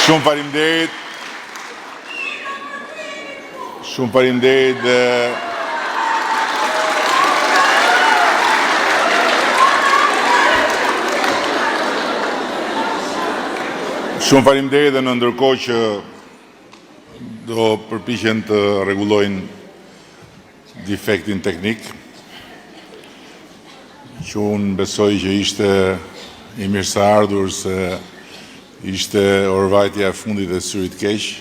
Shumë faleminderit. Shumë faleminderit dhe Shumë faleminderit dhe në ndërkohë që do përpiqen të rregullojnë defektin teknik, që unë besoj që ishte i mirëseardhur se ishte orvajtja e fundit e syrit keq.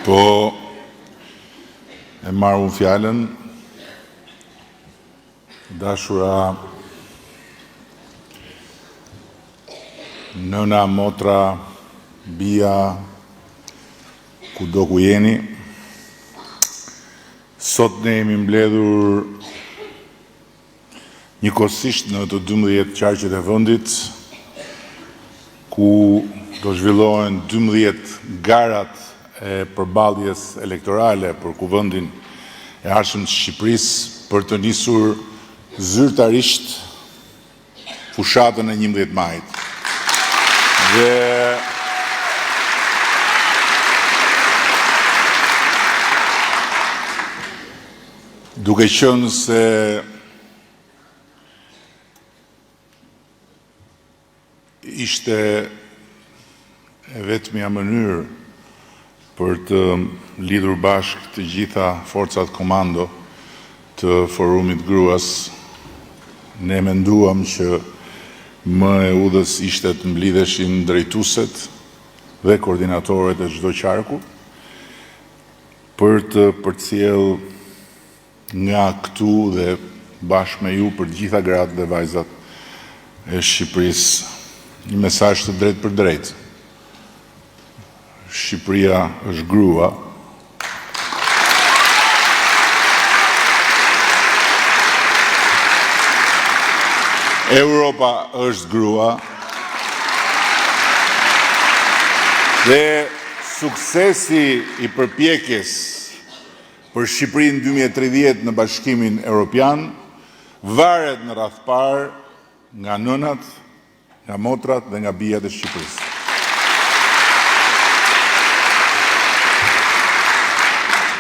Po e marr unë fjalën, dashura nëna, motra, bia, kudo ku jeni, sot ne jemi mbledhur njëkohësisht në të 12 qarqet e vendit, ku do zhvillohen 12 garat e përballjes elektorale për kuvendin e ardhshëm të Shqipërisë për të nisur zyrtarisht fushatën e 11 majit. Dhe duke qenë se ishte e vetmja mënyrë për të lidhur bashkë të gjitha forcat komando të forumit gruas, ne menduam që më e udhës ishte të mblidheshin drejtuesit dhe koordinatorët e çdo qarku për të përcjell nga këtu dhe bashkë me ju për gjitha gratë dhe vajzat e Shqipërisë një mesazh të drejtë për drejtë. Shqipëria është grua. Europa është grua. Dhe suksesi i përpjekjes për Shqipërinë 2030 në Bashkimin Evropian varet në radhë parë nga nënat, nga motrat dhe nga bijat e Shqipërisë.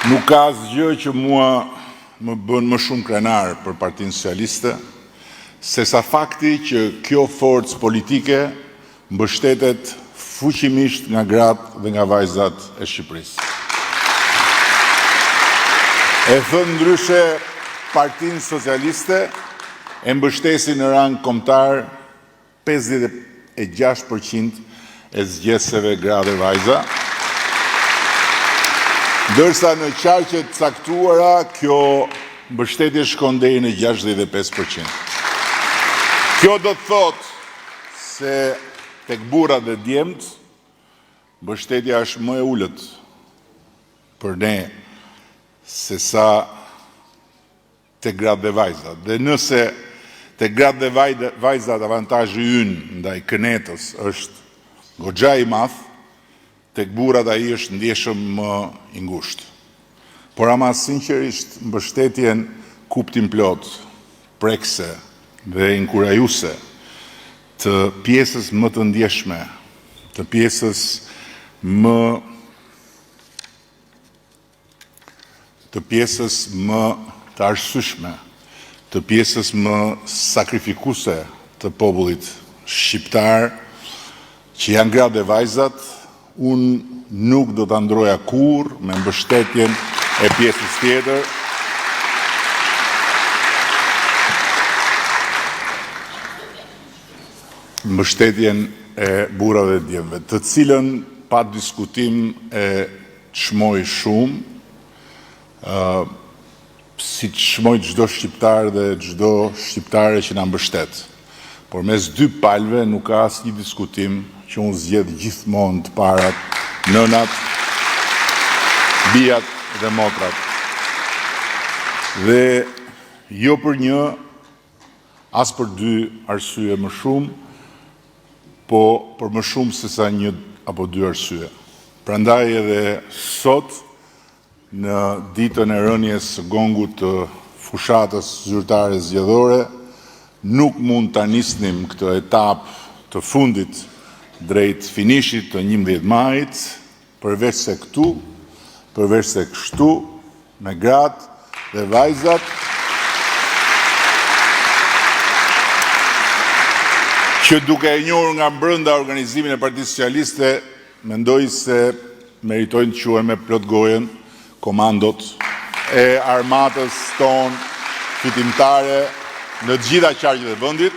Nuk ka asgjë që mua më bën më shumë krenar për Partinë Socialiste, se sa fakti që kjo forcë politike mbështetet fuqimisht nga gratë dhe nga vajzat e Shqipërisë. E thënë ndryshe, Partinë Socialiste e mbështesi në rang kombëtar 56% e zgjedhësve gra dhe vajza, ndërsa në qarqet caktuara kjo mbështetje shkon deri në 65%. Kjo do të thotë se tek burrat dhe djemt mbështetja është më e ulët për ne se sa tek gratë dhe vajzat. Dhe nëse tek gratë dhe vajzat avantazhi ynë ndaj kënetës është goxha i madh, tek burrat ai është ndjeshëm më i ngushtë. Por ama sinqerisht mbështetjen kuptim plot, prekse dhe inkurajuese të pjesës më të ndjeshme, të pjesës më të arsyeshme, të pjesës më sakrifikuese të popullit shqiptar, që janë gratë dhe vajzat, unë nuk do ta ndroja kurrë me mbështetjen e pjesës tjetër. Mbështetjen e burrave dhe djemve, të cilën pa diskutim e çmoj shumë, si çmoj çdo shqiptar dhe çdo shqiptare që na mbështet. Por mes dy palëve nuk ka asnjë diskutim që unë zgjedh gjithmonë të parat, nënat, bijat dhe motrat. Dhe jo për një, as për dy arsye më shumë, po për më shumë se sa një apo dy arsye. Prandaj edhe sot, në ditën e rënies së gongut të fushatës zyrtare zgjedhore, nuk mund të nisnim këtë etapë të fundit drejt finishit të 11 majit, përveç se këtu, përveç se kështu, me gratë dhe vajzat, që duke e njohur nga brenda organizimin e Partisë Socialiste, mendoj se meritojnë të quhen me plot gojën komandot e armatës tonë fitimtare në të gjitha qarqet e vendit,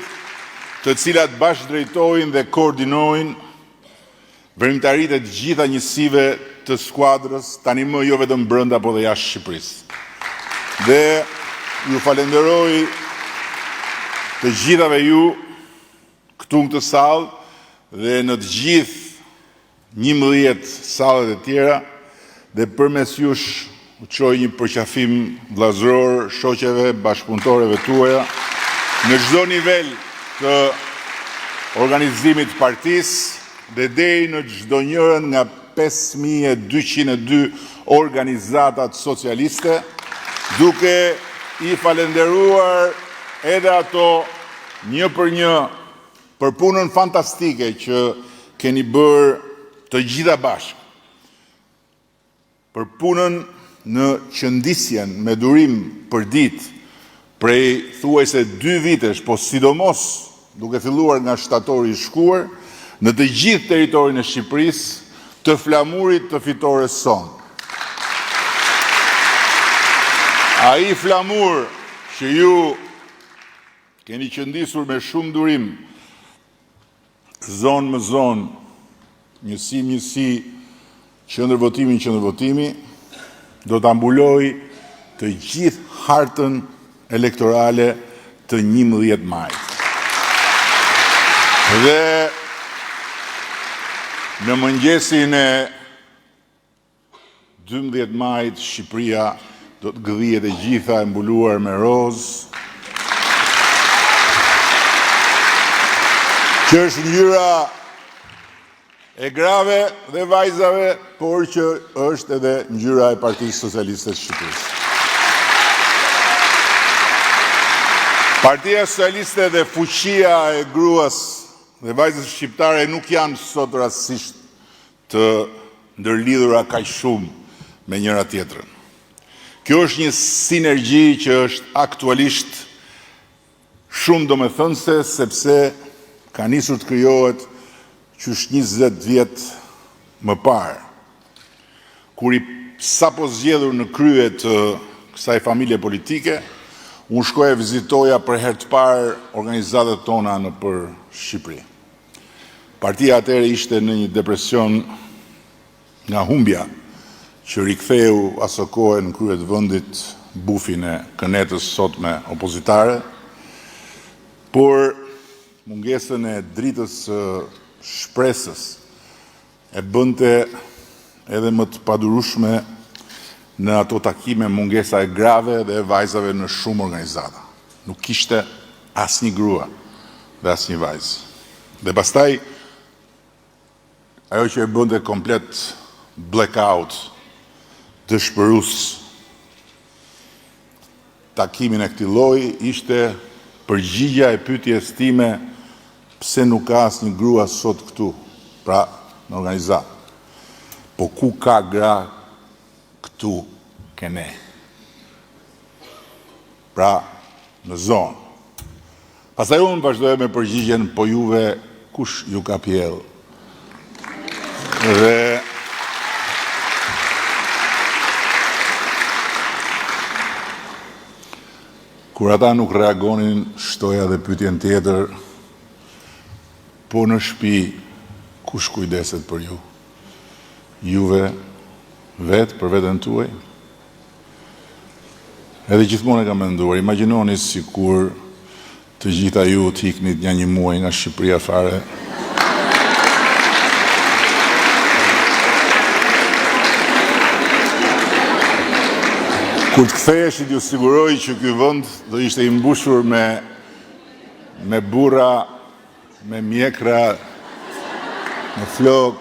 të cilat bashkëdrejtojnë dhe koordinojnë veprimtaritë e të gjitha njësive të skuadrës, tani më jo vetëm brenda, por dhe jashtë Shqipërisë. Dhe ju falenderoj të gjithave ju këtu në këtë sallë dhe në të gjithë 11 sallet e tjera, dhe përmes jush u çoj një përqafim vllazëror shoqeve, bashkëpunëtorëve tuaja në çdo nivel të organizimit të partisë dhe deri në çdo njërin nga 5202 organizatat socialiste, duke i falenderuar edhe ato një për një për punën fantastike që keni bërë të gjitha bashkë, për punën në qëndisjen me durim për ditë prej thuajse 2 vitesh, po sidomos duke filluar nga shtatori i shkuar, në të gjithë territorin e Shqipërisë të flamurit të fitores son. Ai flamur që ju keni qëndisur me shumë durim, zonë më zonë, njësi, qendër votimi, do të ambuloj të gjithë hartën elektorale të 11 majit. Dhe në mëngjesin e 12 majit, Shqipëria do të gëdhijet e gjitha e mbuluar me rozë, që është ngjyra e grave dhe vajzave, por që është edhe ngjyra e Partisë Socialiste të Shqipërisë. Partia Socialiste dhe fuqia e gruas dhe vajzës shqiptare nuk janë sot rastësisht të ndërlidhura kaq shumë me njëra tjetrën. Kjo është një sinergji që është aktualisht shumë domethënëse, sepse ka nisur të krijohet qysh 20 vjet më parë, kur i sapo zgjedhur në krye të kësaj familje politike, unë shkoja e vizitoja për herë të parë organizatat tona në për Shqipëri. Partia atëherë ishte në një depresion nga humbja, që riktheu aso kohë në krye të vendit bufin e kënetës sotme opozitare, por mungesën e dritës shpresës e bënte edhe më të padurueshme në ato takime mungesa e grave dhe e vajzave në shumë organizata. Nuk kishte asnjë grua dhe asnjë vajzë. Dhe pastaj ajo që e bënte komplet blackout dëshpërues takimin e këtij lloji ishte përgjigja e pyetjes time: pse nuk ka asnjë grua sot këtu, pra në organizat. Po ku ka gra, këtu ke ne. Pra në zonë. Pastaj unë vazhdoj me përgjigjen: po juve kush ju ka pjell? Dhe kur ata nuk reagonin, shtoja dhe pyetjen tjetër: po në shtëpi kush kujdeset për ju? Juve vetë për veten tuaj? Edhe gjithmonë e kam menduar, imagjinoni sikur të gjitha ju të iknit një muaj nga Shqipëria fare. Kur të ktheheshit, ju siguroj që ky vend do ishte i mbushur me burra, me mjekra, me flok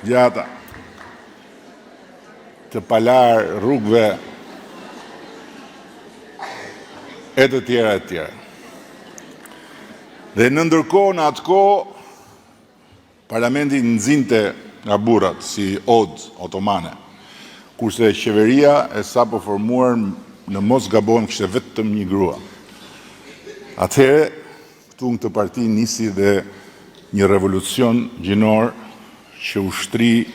gjata, të palar rrugëve e të tjera e tjera. Dhe në ndërkohë, në atë kohë, parlamenti nxinte nga burrat si odë otomane, kurse qeveria e sapo formuar në mos gabon kishte vetëm një grua. Atëherë, këtu në këtë parti nisi dhe një revolucion gjinor që ushtri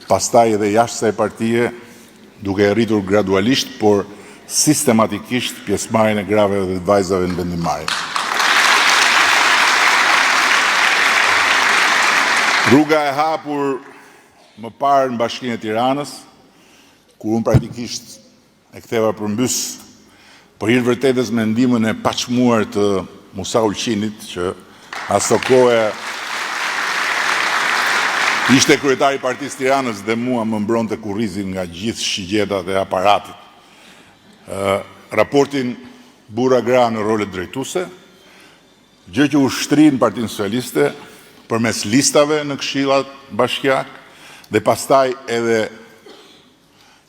pastaj edhe jashtë kësaj partie, duke rritur gradualisht, por sistematikisht pjesëmarrjen e grave dhe vajzave në vendimmarrje. Rruga e hapur më parë në Bashkinë e Tiranës, kur unë praktikisht e ktheva përmbys për hir vërtetës me ndihmën e paçmuar të Musa Ulqinit, që aso kohë ishte kryetari i Partisë Tiranës dhe mua më mbronte kurrizin nga gjithë shigjetat e aparatit. Raportin burra gra në rolet drejtuese, gjë që ushtri në Partinë Socialiste përmes listave në këshillat bashkiak dhe pastaj edhe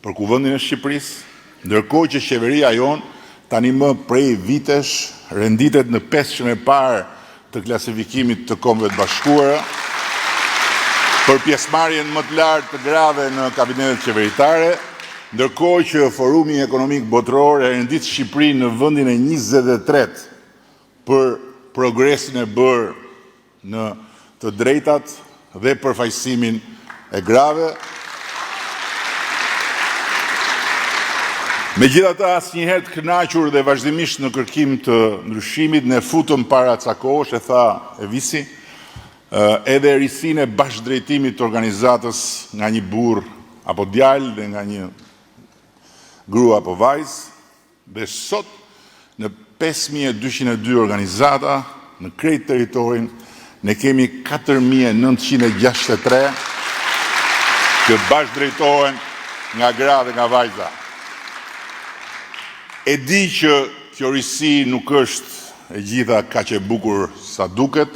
për Kuvendin e Shqipërisë, ndërkohë që qeveria jon tani më prej vitesh renditet në 500 e parë të klasifikimit të Kombeve të Bashkuara për pjesëmarrjen më të lartë të grave në kabinetet qeveritare, ndërkohë që Forumi Ekonomik Botëror e rendit Shqipërinë në vendin e 23 për progresin e bërë në të drejtat dhe përfaqësimin e grave. Megjithatë, asnjëherë të kënaqur dhe vazhdimisht në kërkim të ndryshimit, ne futëm para ca kohësh, e tha Evisi, edhe risinë e bashkëdrejtimit të organizatës nga një burr apo djalë dhe nga një grua apo vajzë, dhe sot në 5202 organizata në krejt territorin ne kemi 4963 që bashkëdrejtohen nga gra dhe nga vajza. E di që kjo risi nuk është e gjitha kaq e bukur sa duket,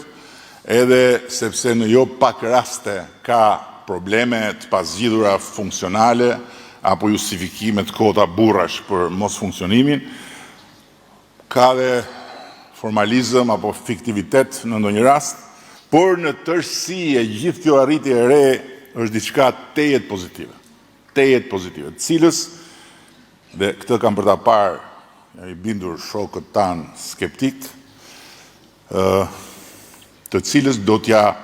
edhe sepse në jo pak raste ka probleme të pazgjidhura funksionale apo justifikime të kota burrash për mos funksionimin, ka dhe formalizëm apo fiktivitet në ndonjë rast, por në tërësi e gjithë kjo arritje e re është diçka tejet pozitive, të cilës, dhe këtë kam për ta parë, i bindur shokët tanë skeptik, të cilës do t'ja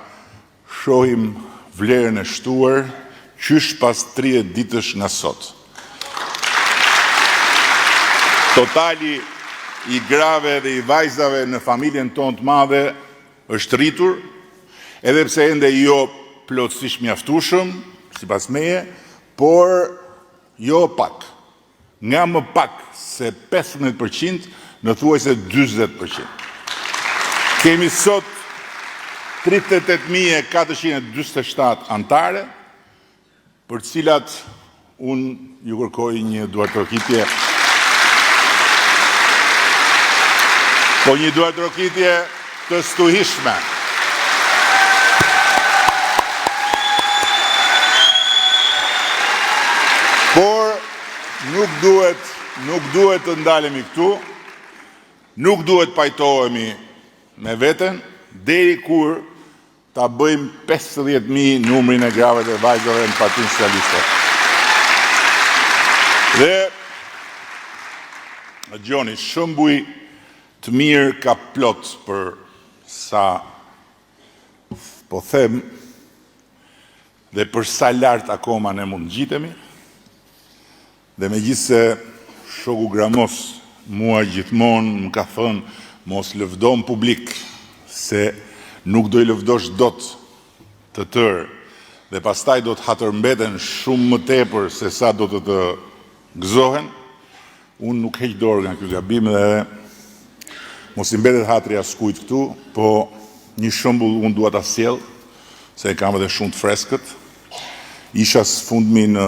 shohim vlerën e shtuar qysh pas 30 ditësh nga sot. Totali i grave dhe i vajzave në familjen tonë të madhe është rritur, edhe pse ende jo plotësisht mjaftueshëm, sipas meje, por jo pak. Nga më pak se 15% në thuajse 40%. Kemi sot 38.447 antare, për cilat unë ju kërkoj një duartrokitje. Po një duartrokitje të stuhishme. Por nuk duhet të ndalemi këtu, nuk duhet pajtohemi me veten, deri kur ta bëjmë 50.000 numrin e grave dhe vajzave në Partinë Socialiste. Dhe, Gjoni, shëmbuj të mirë ka plot për sa po them dhe për sa lart akoma ne mund ngjitemi. Dhe megjithse shoku Gramos mua gjithmonë më ka thënë mos lëvdon publik se nuk do I lëvdosh dot të tërë dhe pastaj do të hatërmbeten shumë më tepër se sa do të gëzohen, unë nuk heq dorë nga ky gabim dhe mos I mbetet hatri askujt këtu, po një shembull unë dua ta sjell, se e kam edhe shumë të freskët. Isha sfundmi në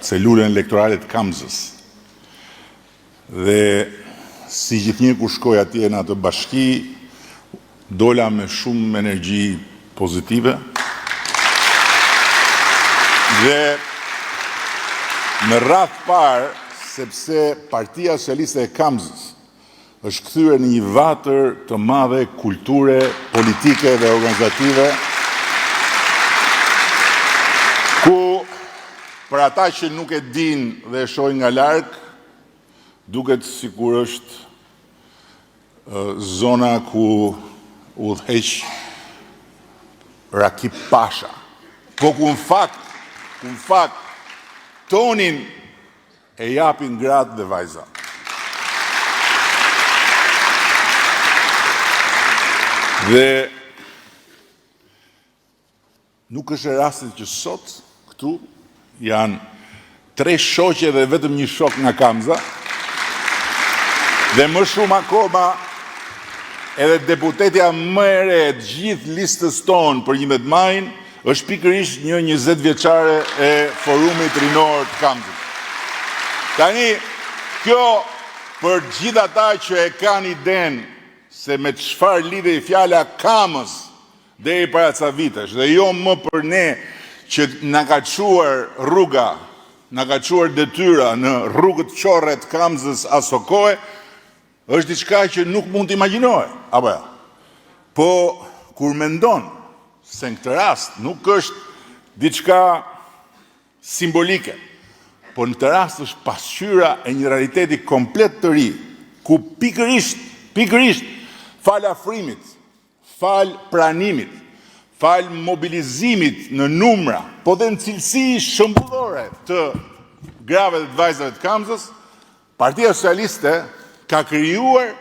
celulën elektorale të Kamzës. Dhe si gjithnjë kur shkoj atje në atë bashki, dola me shumë energji pozitive. Dhe në radhë parë, sepse Partia Socialiste e Kamzës është kthyer në një vatër të madhe kulture, politike dhe organizative, ku për ata që nuk e din dhe e shohin nga larg, duket sikur është zona ku udhëheq Rakip Pasha. Po ku në fakt tonin e japin gratë dhe vajza. Dhe nuk është e rastit që sot këtu janë 3 shoqe dhe vetëm një shok nga Kamza, dhe më shumë akoma edhe deputetja më e re të gjithë listës tonë për 11 majin është pikërisht një 20 vjeçare e Forumit Rinor të Kamzës. Tani, kjo për gjithë ata që e kanë idenë se me çfarë lidhej fjala Kamës deri para ca vitesh, dhe jo më për ne që na ka çuar rruga, na ka çuar detyra në rrugët qorre të Kamzës aso kohe, është diçka që nuk mund të imagjinohet, apo ja. Po kur mendon se në këtë rast nuk është diçka simbolike, po në këtë rast është pasqyra e një realiteti komplet të ri, ku pikërisht fal afrimit, fal pranimit, fal mobilizimit në numra, po dhe në cilësi shëmbullore të grave dhe të vajzave të Kamzës, Partia Socialiste ka krijuar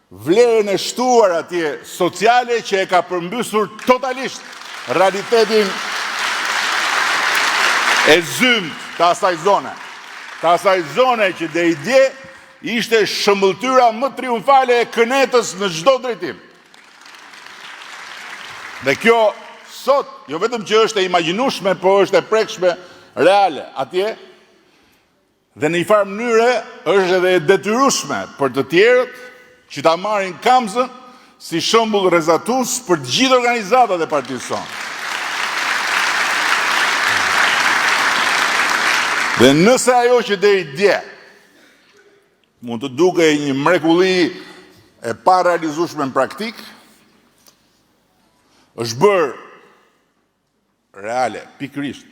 vlerën e shtuar atje sociale që e ka përmbysur totalisht realitetin e zymt të asaj zone. Të asaj zone që deri dje ishte shëmbulltyra më triumfale e kënetës në çdo drejtim. Dhe kjo sot, jo vetëm që është e imagjinueshme, por është e prekshme reale atje, dhe në një farë mënyre është edhe e detyrueshme për të tjerët që ta marrin Kamzën si shembull rrezatues për të gjithë organizatat e partisë sonë. Dhe nëse ajo që deri dje mund të dukej një mrekulli e pa realizueshme në praktik, është bërë reale, pikërisht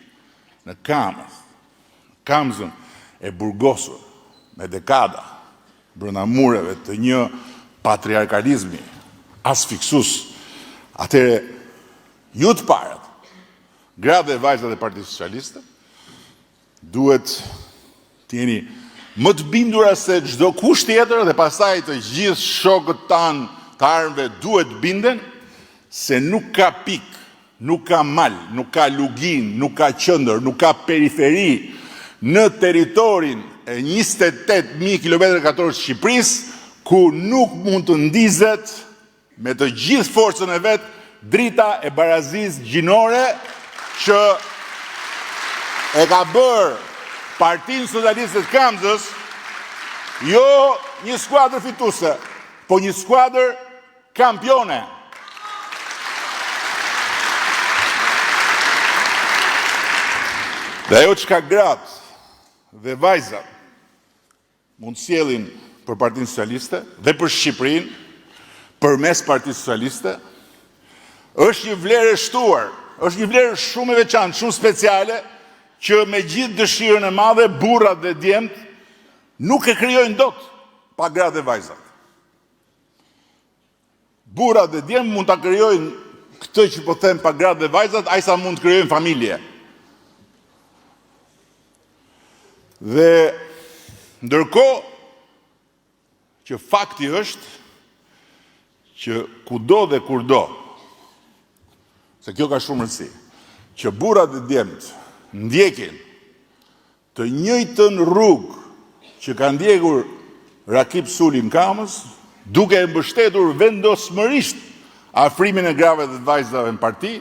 në Kamzën e burgosur me dekada brenda mureve të një patriarkalizmi asfiksus, atëre ju të parët, gratë dhe vajzat e Partisë Socialiste, duhet të jeni më të bindura se çdo kush tjetër, dhe pastaj të gjithë shokët tanë të armëve duhet binden se nuk ka pik, nuk ka mal, nuk ka lugin, nuk ka qendër, nuk ka periferi në teritorin e 28.000 km2 Shqipërisë, ku nuk mund të ndizet me të gjithë forcën e vetë drita e barazisë gjinore që e ka bërë Partinë Socialiste të Kamzës jo një skuadër fituese, po një skuadër kampione. Dhe ajo çka gratë dhe vajzat mund sjellin për Partinë Socialiste dhe për Shqipërinë, përmes Partisë Socialiste, është një vlerë e shtuar, është një vlerë shumë e veçantë, shumë speciale, që me gjithë dëshirën e madhe, burrat dhe djemt nuk e krijojnë dot pa gratë dhe vajzat. Burrat dhe djemt mund ta krijojnë këtë që po them pa gratë dhe vajzat, ajsa mund të krijojnë familje. Dhe ndërkohë që fakti është që kudo dhe kurdo, se kjo ka shumë rëndësi, që burrat dhe djemt ndjekin të njëjtën rrugë që ka ndjekur Rakip Suli në Kamës, duke e mbështetur vendosmërisht afrimin e grave dhe të vajzave në parti,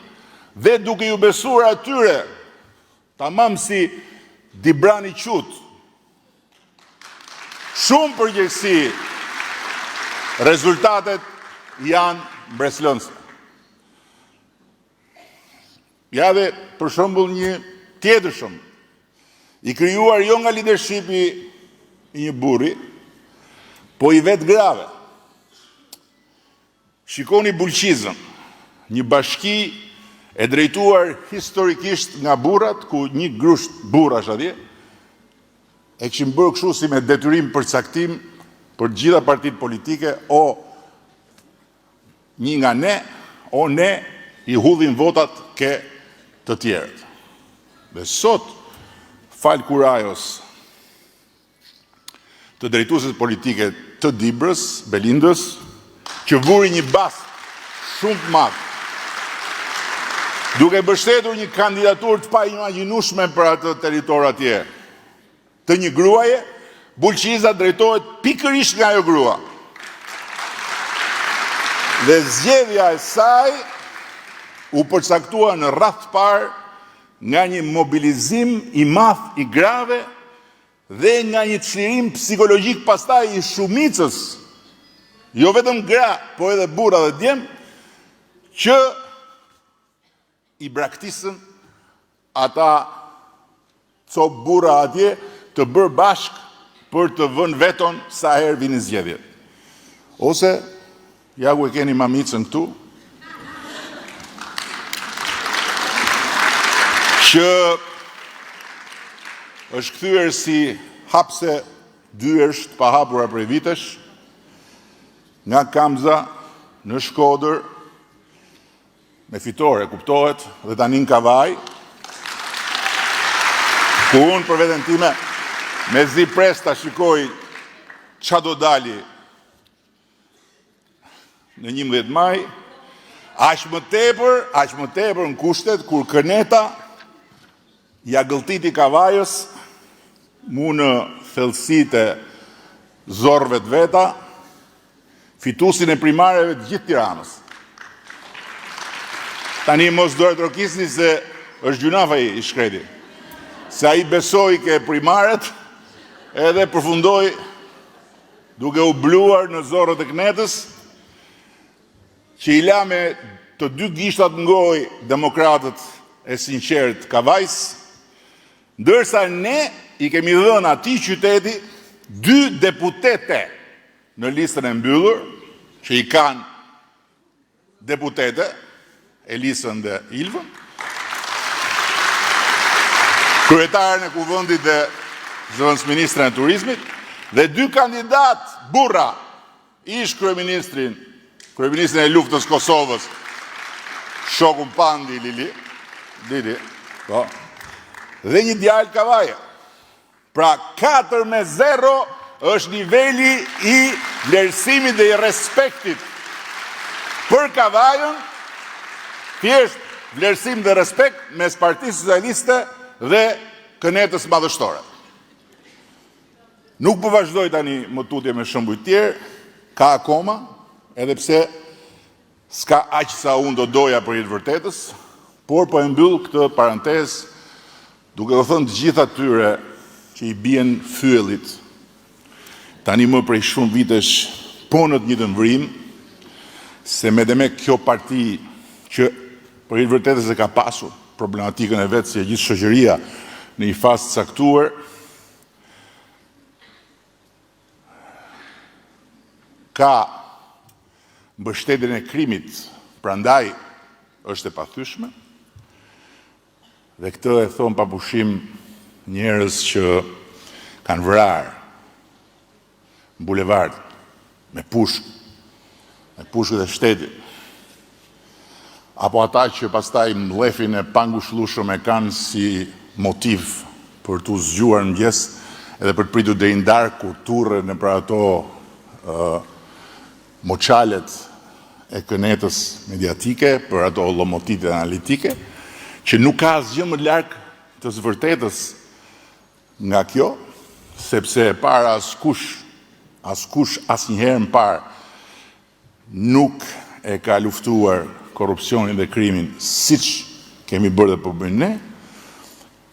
dhe duke ju besuar atyre, tamam si Dibrani Qut, shumë përgjegjësi, rezultatet janë mbreslënëse. Ja dhe për shembull një tjetër shumë, i krijuar jo nga leadershipi i një burri, po i vetë grave. Shikoni Bulqizën, një bashki e drejtuar historikisht nga burrat, ku një grusht burrash atje, e këshim bërë kështu si me detyrim përcaktim për gjitha partitë politike, o një nga ne, o ne i hudhin votat ke të tjerët. Dhe sot, Fal Kurajos, të drejtuesit politike të Dibrës, Belindës, që vuri një bas shumë të madh, duke mbështetur një kandidaturë të paimagjinueshme për atë territor atje, të një gruaje, Bulqiza drejtohet pikërisht nga ajo grua. Dhe zgjedhja e saj u përcaktua në radhë të parë nga një mobilizim i madh i grave dhe nga një çlirim psikologjik pastaj i shumicës, jo vetëm gra, po edhe burra dhe djem, që i braktisën ata cop burra atje të bërë bashk për të vënë veton sa herë vinin zgjedhjet. Ose, ja ku e keni mamicën këtu, që është kthyer si hapse dyersh të pahapura prej vitesh, nga Kamza në Shkodër, me fitore, kuptohet, dhe tani në Kavaj, ku unë për veten time me zi pres ta shikoj qa do dali në 11 maj, aq më tepër në kushtet kur Kërneta ja gëlltiti Kavajës mu në thellësitë e zorrëve të veta, fitusin e primareve të gjithë Tiranës. Tani mos do e trokisni se është gjunafa i shkreti. Se ai besoi ke primaret edhe përfundoi duke u bluar në zorrët e Knetës, që i la me të dy gishtat ngoj demokratët e sinqert Kavajs, ndërsa ne i kemi dhënë atij qyteti 2 deputete në listën e mbyllur, që i kanë deputete, Elisën dhe Ilvën, kryetarën e kuvendit dhe zëvendësministren e turizmit, dhe 2 kandidat burra, ish kryeministrin e luftës Kosovës, shokun Pandi Lili, po, dhe një djalë Kavaja. Pra 4-0 është niveli i vlerësimit dhe i respektit për Kavajën, thjesht vlerësim dhe respekt mes Partisë Socialiste dhe Kënetës madhështore. Nuk po vazhdoj tani më tutje me shembuj tjerë, ka akoma, edhe pse s'ka aq sa unë do doja për i të vërtetës, por po e mbyll këtë parantezë duke u thënë të gjithë atyre që i bien fyellit tani më prej shumë vitesh po në të njëjtën vrim, se me dhe me kjo parti që për i të vërtetës e ka pasur problematikën e vetë si e gjithë shoqëria në një fazë të caktuar, ka mbështetjen e krimit, prandaj është e pathyeshme, dhe këtë e thon pa pushim njerëz që kanë vrarë në bulevard me pushkët e shtetit, apo ata që pastaj mllefin e pangushëllueshëm e kanë si motiv për t'u zgjuar në mëngjes edhe për të pritur deri në darkë kur turren në për ato moçalet e Kënetës mediatike, për ato llomotitë analitike, që nuk ka asgjë më larg të së vërtetës nga kjo, sepse e para askush asnjëherë më parë nuk e ka luftuar korrupsionin dhe krimin siç kemi bërë dhe po bëjmë ne,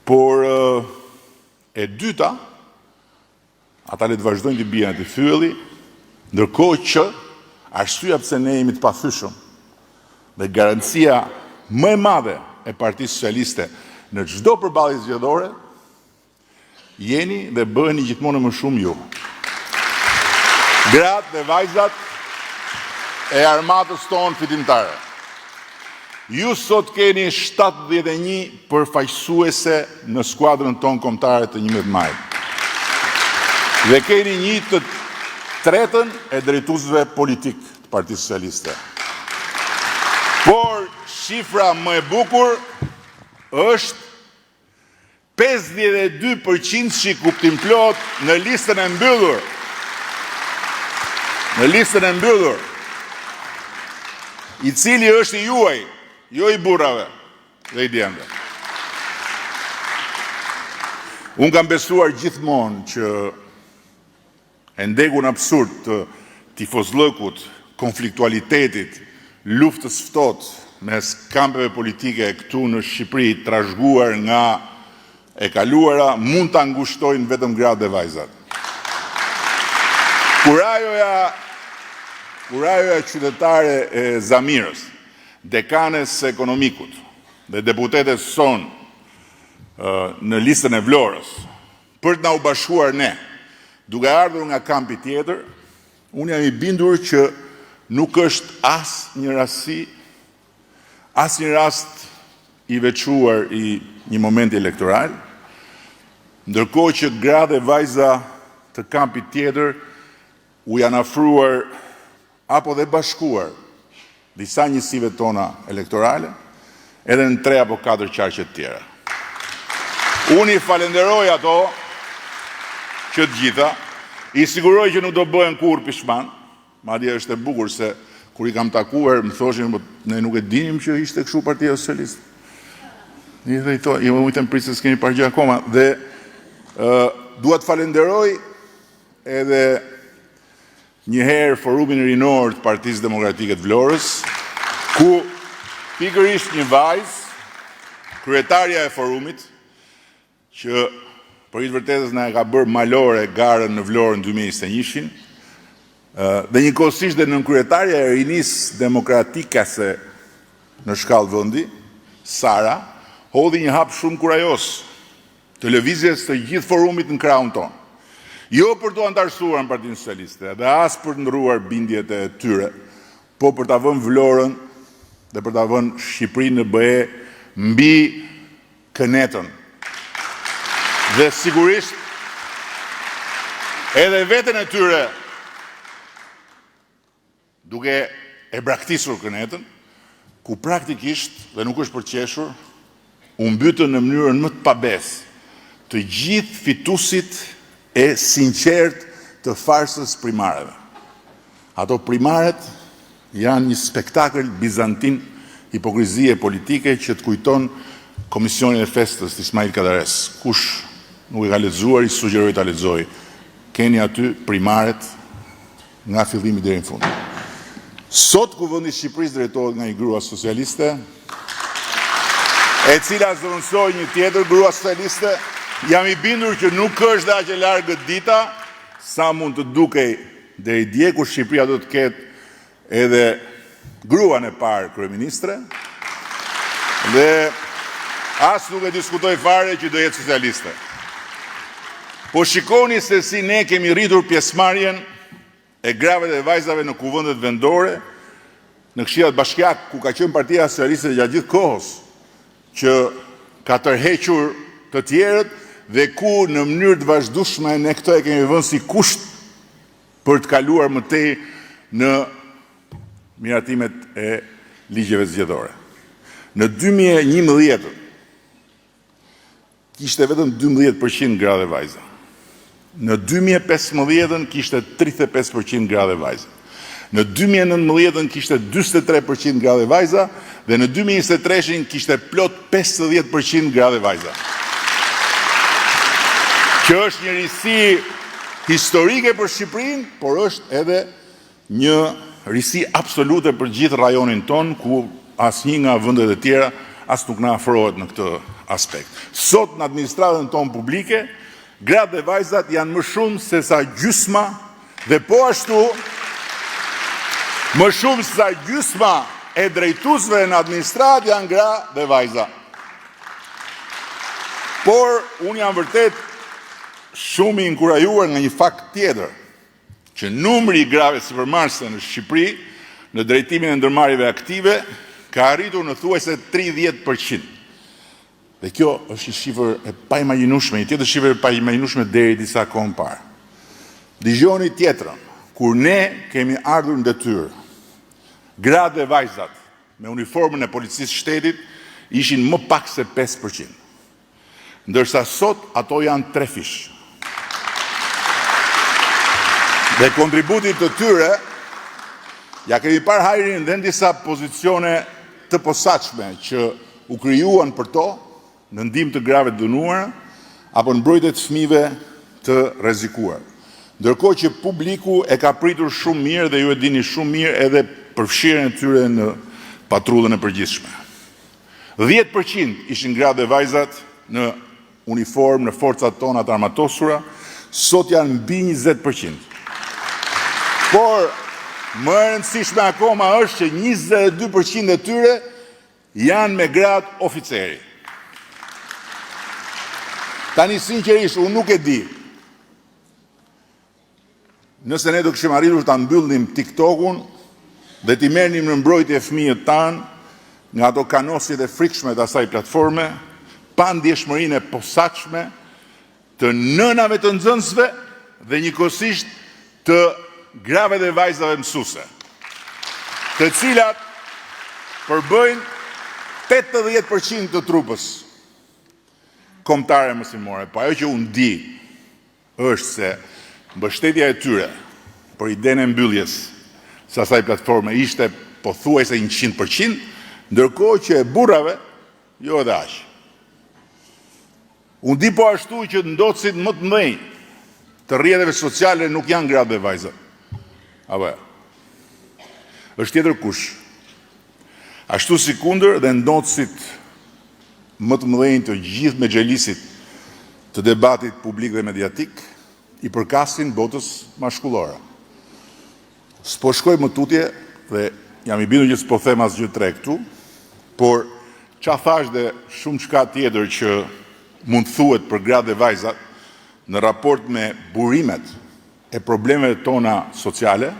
por e dyta, ata le të vazhdojnë të bien aty fyelli, ndërkohë që arsyeja pse ne jemi të pathyeshëm dhe garancia më e madhe e Partisë Socialiste në çdo përballje zgjedhore, jeni dhe bëheni gjithmonë më shumë ju. Gratë dhe vajzat e armatës tonë fitimtare. Ju sot keni 71 përfaqësuese në skuadrën tonë kombëtare të 11 majit. Dhe keni një të tretën e drejtuesve politik të Partisë Socialiste. Por shifra më e bukur është 52% që kuptim plot në listën e mbyllur. Në listën e mbyllur, i cili është i juaj, jo i burrave dhe i djemve. Unë kam besuar gjithmonë që endegun absurd të tifozllëkut, konfliktualitetit, luftës ftohtë mes kampeve politike këtu në Shqipëri, trashëguar nga e kaluara, mund të ngushtojnë vetëm gratë dhe vajzat. Kurajoja qytetare e Zamirës, dekanes ekonomikut dhe deputetes son në listën e Vlorës, për të na u bashkuar ne, duke ardhur nga kampi tjetër, unë jam i bindur që nuk është asnjë rast i veçuar i një momenti elektoral, ndërkohë që gra dhe vajza të kampit tjetër u janë afruar apo dhe bashkuar disa njësive tona elektorale, edhe në 3 apo 4 qarqet tjera. Unë i falenderoj ato që të gjitha, i siguroj që nuk do bëhen kur pishman, madje është e bukur se kur i kam takuar, më thoshin, ne nuk e dinim që ishte kështu Partia Socialiste. I mujtëm prisë s'kemi parë gjë akoma, dhe dua të falenderoj edhe njëherë forumin rinor të Partisë Demokratike të Vlorës, ku pikërisht një vajzë, kryetarja e forumit, që për i të vërtetës na e ka bërë malore garën në Vlorë në 2021, dhe njëkohësisht dhe nënkryetaria e rinisë demokratikase në shkallë vendi, Sara, hodhi një hap shumë kurajos të lëvizjes të gjithë forumit në krahun tonë. Jo për të antarësuar në Partinë Socialiste, dhe as për të ndrruar bindjet e tyre, po për ta vënë Vlorën dhe për ta vënë Shqipërinë në BE mbi kënetën. Dhe sigurisht edhe veten e tyre duke e braktisur kënetën, ku praktikisht, dhe nuk është për qeshur, u mbytën në mënyrën më të pabesë të gjithë fitusit e sinqert të farsës primareve. Ato primaret janë një spektakël bizantin hipokrizie politike që të kujton Komisionin e Festës të Ismail Kadares. Kush nuk e ka lexuar, i sugjeroj ta lexojë. Keni aty primaret nga fillimi deri në fund. Sot Kuvendi i Shqipërisë drejtohet nga një grua socialiste, e cila zëvendësoi një tjetër grua socialiste, jam i bindur që nuk është dhe aq e largët dita sa mund të dukej deri dje, kur Shqipëria do të ketë edhe gruan e parë kryeministre, dhe as nuk e diskutoj fare që do jetë socialiste. Po shikoni se si ne kemi rritur pjesëmarrjen e grave dhe vajzave në kuvendet vendore, në këshillat bashkiake, ku ka qenë Partia Socialiste gjatë gjithë kohës, që ka tërhequr të tjerët, dhe ku në mënyrë të vazhdueshme ne këto e kemi vënë si kusht për të kaluar më tej në miratimet e ligjeve zgjedhore. Në 2011 kishte vetëm 12% gra dhe vajza. Në 2015 kishte 35% gra dhe vajza. Në 2019 kishte 43% gra dhe vajza, dhe në 2023 kishte plot 50% gra dhe vajza. Që është një risi historike për Shqipërinë, por është edhe një risi absolute për gjithë rajonin ton, ku asnjë nga vendet e tjera as nuk na afrohet në këtë aspekt. Sot në administratën tonë publike, gratë dhe vajzat janë më shumë se sa gjysma, dhe po ashtu më shumë se sa gjysma e drejtuesve në administratë janë gra dhe vajza. Por unë jam vërtet shumë i inkurajuar nga një fakt tjetër, që numri i grave sipërmarrëse në Shqipëri në drejtimin e ndërmarrjeve aktive ka arritur në thuajse 30%. Dhe kjo është një shifër e paimagjinueshme, një tjetër shifër e paimagjinueshme deri disa kohë më parë. Dëgjoni tjetrën, kur ne kemi ardhur në detyrë, gratë dhe vajzat me uniformën e policisë shtetit ishin më pak se 5%. Ndërsa sot ato janë 3 fish. Dhe kontributit të tyre ja kemi parë hajrin dhe në disa pozicione të posaçme që u krijuan për to, në ndihmë të grave të dënuara apo në mbrojtje të fëmijëve të rrezikuar. Ndërkohë që publiku e ka pritur shumë mirë dhe ju e dini shumë mirë edhe përfshirjen e tyre në patrullën e përgjithshme. 10% ishin gratë dhe vajzat në uniformë në forcat tona të armatosura, sot janë mbi 20%. Por më e rëndësishme akoma është që 22% e tyre janë me gradë oficeri. Tani sinqerisht, unë nuk e di. Nëse ne do kishim arritur ta mbyllnim TikTokun dhe t'i merrnim në mbrojtje fëmijët tanë nga ato kanosjet e frikshme të asaj platforme, pa ndjeshmërinë e posaçme të nënave të nxënësve dhe njëkohësisht të grave dhe vajzave mësuese, të cilat përbëjnë 80% të trupës kombëtare mësimore. Po ajo që unë di është se mbështetja e tyre për idenë e mbylljes së asaj platforme ishte pothuajse 100%, ndërkohë që e burrave jo edhe aq. Unë di po ashtu që ndocit më të mëdhenj të rrjeteve sociale nuk janë gratë dhe vajzat. Apo është tjetër kush. Ashtu si kundër dhe ndocit më të mëdhenj të gjithë me xhelisit të debatit publik dhe mediatik i përkasin botës mashkullore. S'po shkoj më tutje dhe jam i bindur që s'po them asgjë tre këtu, por qa thash dhe shumë çka tjetër që mund thuhet për gratë dhe vajzat në raport me burimet e problemeve tona sociale,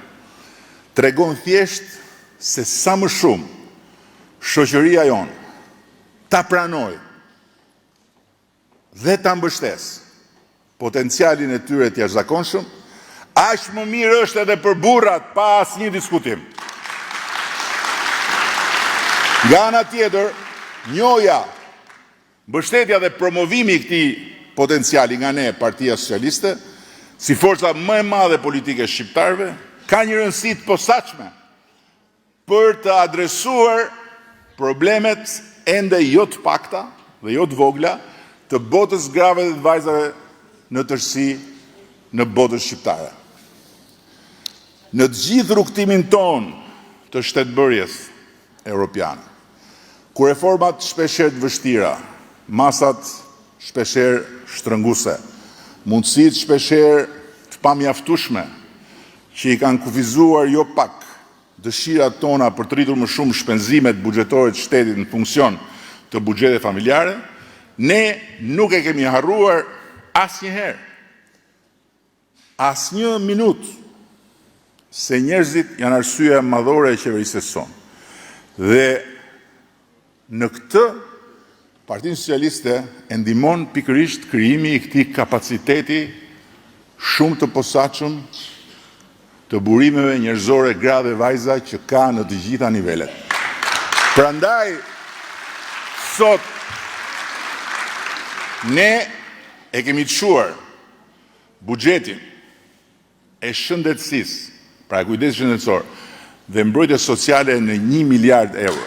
tregon thjesht se sa më shumë shoqëria jonë ta pranoj dhe ta mbështes potencialin e tyre të jashtëzakonshëm, aq më mirë është edhe për burrat pa asnjë diskutim. Nga ana tjetër, njoja, mbështetja dhe promovimi i këtij potenciali nga ne, Partia Socialiste, si forca më e madhe politike shqiptarëve, ka një rëndësi të posaçme për të adresuar problemet ende jo të pakta dhe jo të vogla të botës grave dhe të vajzave në tërësi në botën shqiptare. Në të gjithë rrugtimin ton të shtetbërjes europiane, ku reformat shpeshherë të vështira, masat shpeshherë shtrënguese, mundësitë shpeshherë të pamjaftueshme që i kanë kufizuar jo pak dëshirat tona për të rritur më shumë shpenzimet buxhetore të shtetit në funksion të buxhete familjare, ne nuk e kemi harruar asnjëherë, asnjë minutë, se njerëzit janë arsyeja madhore e qeverisë sonë. Dhe në këtë, Partinë Socialiste e ndihmon pikërisht krijimi i këtij kapaciteti shumë të posaçëm të burimeve njerëzore gra dhe vajza që ka në të gjitha nivelet. Prandaj, sot, ne e kemi çuar buxhetin e shëndetësisë, pra kujdesi shëndetësor dhe mbrojtje sociale në 1 miliard euro.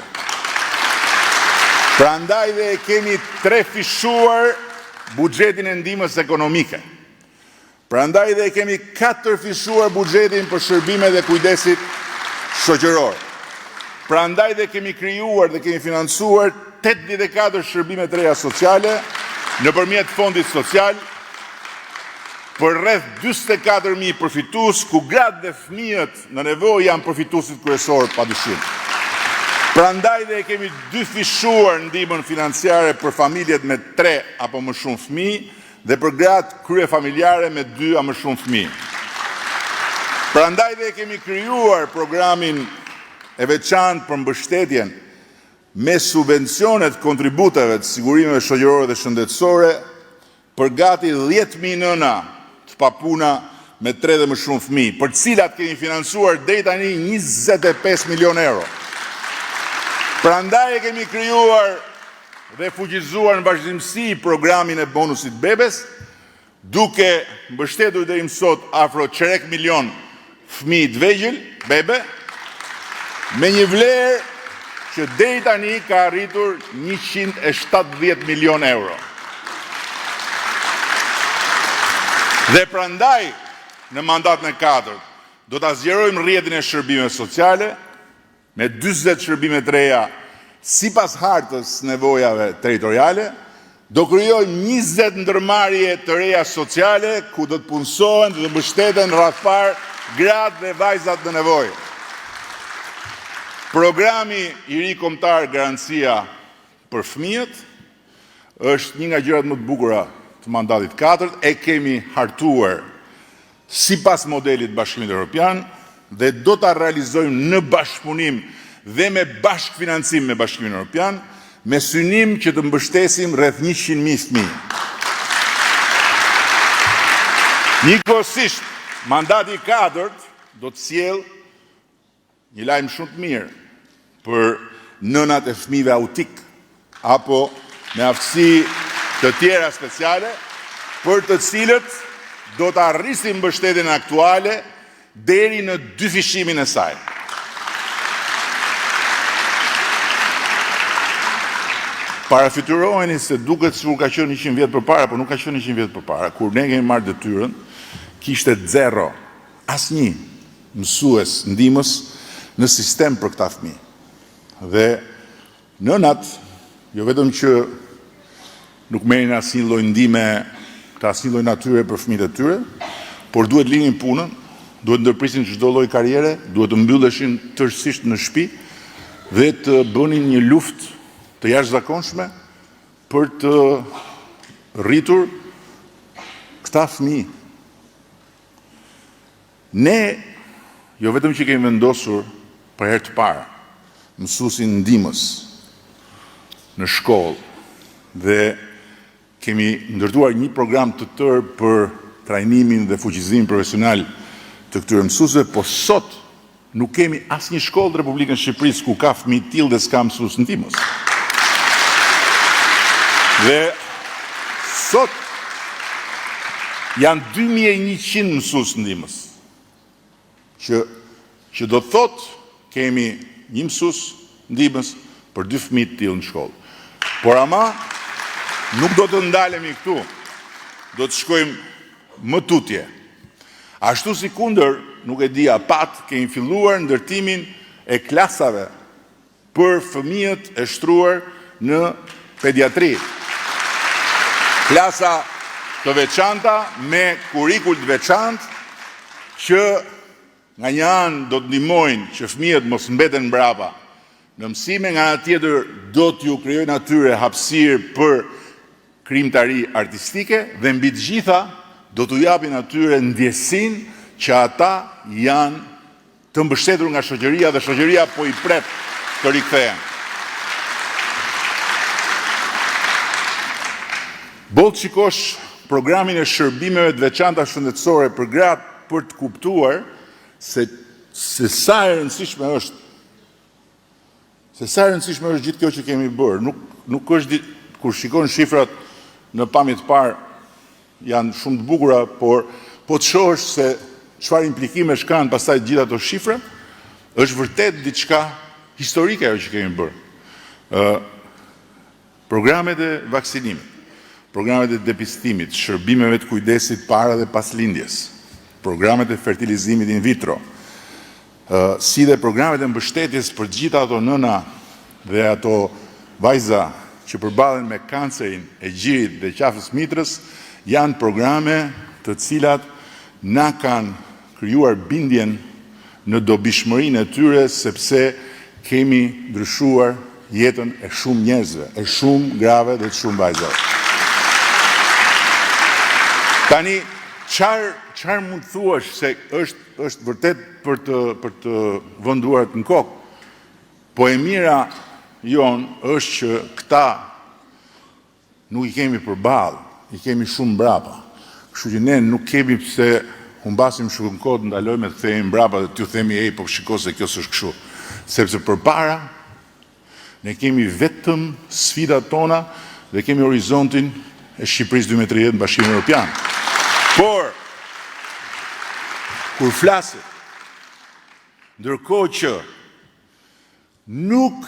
Prandaj dhe e kemi trefishuar buxhetin e ndihmës ekonomike. Prandaj dhe e kemi 4-fishuar buxhetin për shërbimet e kujdesit shoqëror. Prandaj dhe kemi krijuar dhe kemi financuar 84 shërbime të reja sociale nëpërmjet fondit social për rreth 44.000 përfitues, ku gratë dhe fëmijët në nevojë janë përfituesit kryesorë padyshim. Prandaj dhe kemi 2-fishuar ndihmën financiare për familjet me 3 apo më shumë fëmijë dhe për gratë kryefamiljare me 2 apo më shumë fëmijë. Prandaj dhe kemi krijuar programin e veçantë për mbështetjen me subvencionet kontributeve të sigurimeve shoqërore dhe shëndetësore për gati 10.000 nëna të papuna me 3 dhe më shumë fëmijë, për cilat kemi financuar deri tani 25 milion euro. Prandaj e kemi krijuar dhe fuqizuar në vazhdimsi programin e bonusit bebes, duke mbështetur deri më sot afro 3 milion fëmijë të vegjël, bebe, me një vlerë që deri tani ka arritur 170 milion euro. Dhe prandaj, në mandatën e 4, do ta zgjerojmë rrjetin e shërbimeve sociale me 40 shërbime të reja sipas hartës nevojave territoriale, do krijojmë 20 ndërmarrje të reja sociale ku do të punësohen dhe të mbështeten rrethpar gratë dhe vajzat në nevojë. Programi i ri kombëtar Garancia për fëmijët është një nga gjërat më të bukura të mandatit 4, e kemi hartuar sipas modelit Bashkimit Evropian dhe do ta realizojmë në bashkëpunim dhe me bashkëfinancim me Bashkimin Evropian, me synim që të mbështesim rreth 100.000 fëmijë. Njëkohësisht, mandati i 4 do të sjellë një lajm shumë të mirë për nënat e fëmijëve autik apo me aftësi të tjera speciale, për të cilët do të arrisim mbështetjen aktuale deri në 2 fishimin e saj. Parafytyroheni se duket sikur ka qenë 100 vjet përpara, por nuk ka qenë 100 vjet përpara. Kur ne kemi marrë detyrën, kishte 0 asnjë mësues ndihmës në sistem për këta fëmijë. Dhe nënat, jo vetëm që nuk merrin asnjë lloj ndihme të asnjë lloj natyre për fëmijët e tyre, por duhet linin punën, duhet ndërprisin çdo lloj karriere, duhet të mbylleshin tërësisht në shtëpi dhe të bënin një luftë të jashtëzakonshme për të rritur këta fëmijë. Ne jo vetëm që kemi vendosur për herë të parë mësuesin ndihmës në shkollë dhe kemi ndërtuar një program të tërë për trajnimin dhe fuqizimin profesional të këtyre mësuesve, por sot nuk kemi asnjë shkollë në Republikën e Shqipërisë ku ka fëmijë tillë dhe s'ka mësues ndihmës. Dhe sot janë 2100 mësues ndihmës, që do të thotë kemi një mësues ndihmës për 2 fëmijë të tillë në shkollë. Por ama nuk do të ndalemi këtu, do të shkojmë më tutje. Ashtu si kundër, nuk e di apat, kemi filluar ndërtimin e klasave për fëmijët e shtruar në pediatri. Klasa të veçanta me kurikull të veçantë që nga një anë do të ndihmojnë që fëmijët mos mbeten mbrapa në mësime, nga ana tjetër do t'ju krijojnë atyre hapësirë për krijimtari artistike dhe mbi të gjitha do t'u japin atyre ndjesinë që ata janë të mbështetur nga shoqëria dhe shoqëria po i pret të rikthehen. Boll shikosh programin e shërbimeve të veçanta shëndetësore për gratë për të kuptuar se sa e rëndësishme është. Se sa e rëndësishme është gjithë kjo që kemi bërë. Nuk është kur shikon shifrat në pamje të parë janë shumë të bukura, por po të shohësh se çfarë implikimesh kanë pastaj gjithë ato shifra, është vërtet diçka historike ajo që kemi bërë. Programet e vaksinimit, programet e depistimit, shërbimeve të kujdesit para dhe pas lindjes, programet e fertilizimit in vitro, si dhe programet e mbështetjes për gjitha ato nëna dhe ato vajza që përballen me kancerin e gjirit dhe qafës mitrës, janë programe të cilat na kanë krijuar bindjen në dobishmërinë e tyre, sepse kemi ndryshuar jetën e shumë njerëzve, e shumë grave dhe të shumë vajzave. Tani, çfarë mund të thuash se është vërtet për të vënduar në kokë, Po e mira jonë është që këta nuk i kemi përballë, i kemi shumë mbrapa. Kështu që ne nuk kemi pse humbasim shumë kohë, ndalojmë të kthehemi mbrapa dhe t'ju themi ej, po shiko se kjo s'është kështu. Sepse përpara ne kemi vetëm sfidat tona dhe kemi horizontin e Shqipërisë 2030 në Bashkimin Evropian. Por kur flasim, ndërkohë që nuk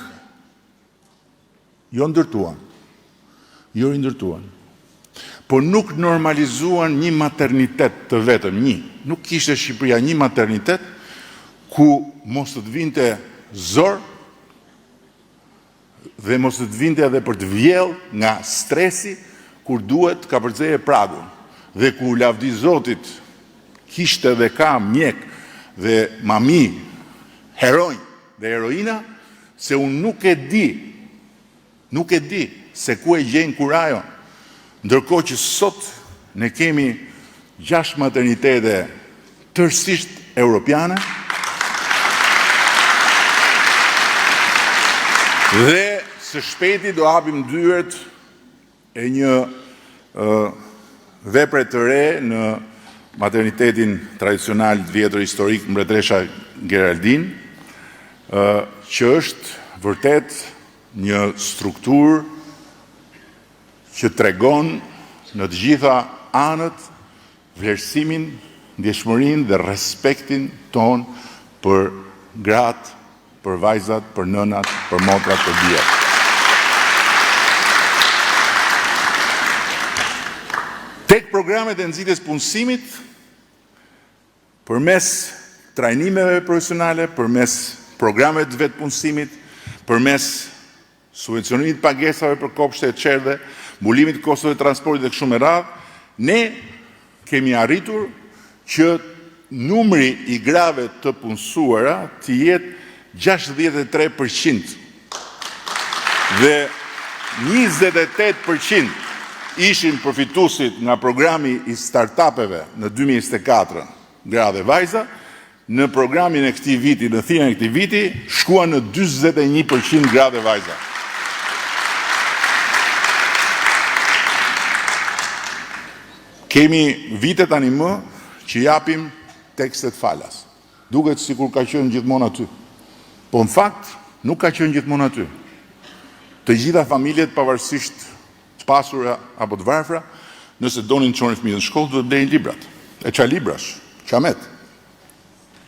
jo ndërtuan, jo rindërtuan, por nuk normalizuan një maternitet të vetëm, nuk kishte Shqipëria një maternitet ku mos të vinte zor dhe mos të vinte edhe për të vjell nga stresi kur duhet ka përceje pragun dhe ku lavdi Zotit kishte dhe ka mjek dhe mami heronj dhe heroina, se unë nuk e di se ku e gjenë kurajon, ndërkohë që sot ne kemi 6 maternitete tërësisht europiane dhe së shpejti do hapim dyert e një vepre të re në maternitetin tradicional të vjetër historik Mbretëresha Geraldin, që është vërtet një strukturë që tregon në të gjitha anët vlerësimin, ndjeshmërinë dhe respektin ton për gratë, për vajzat, për nënat, për motrat, për bijat. Tek programet e nxitjes punësimit, përmes trajnimeve profesionale, përmes programet të vetë punësimit, përmes subvencionimit pagesave për kopshte e çerdhe, mbulimit kostove të transportit dhe kështu me radhë, ne kemi arritur që numri i grave të punësuara të jetë 63% dhe 28% ishin përfituesit nga programi i startupeve në 2024 gra dhe vajza, në programin e këtij viti, në thirrjen e këtij viti, shkuan në 41% gra dhe vajza. Kemi vite tani më që japim tekstet falas. Duket sikur ka qenë gjithmonë aty. Po në fakt nuk ka qenë gjithmonë aty. Të gjitha familjet pavarësisht të pasura apo të varfra, nëse donin të çonin fëmijët në shkollë, duhet blejnë librat. E çfarë librash? Qamet.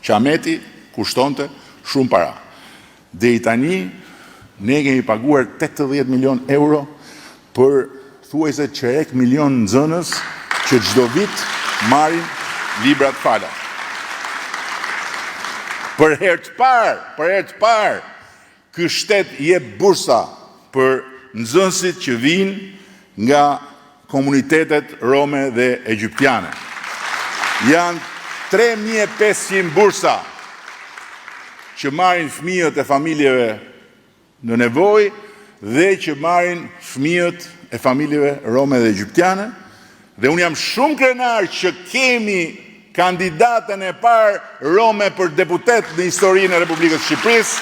Qameti kushtonte shumë para. Deri tani ne kemi paguar 80 milion euro për thuajse qerek milion nxënës që çdo vit marrin librat falas. Për herë të parë, ky shtet jep bursa për nxënësit që vinë nga komunitetet rome dhe egjiptiane. Janë 3500 bursa që marrin fëmijët e familjeve në nevojë dhe që marrin fëmijët e familjeve rome dhe egjiptiane. Dhe unë jam shumë krenar që kemi kandidatën e parë rome për deputet në historinë e Republikës Shqipërisë.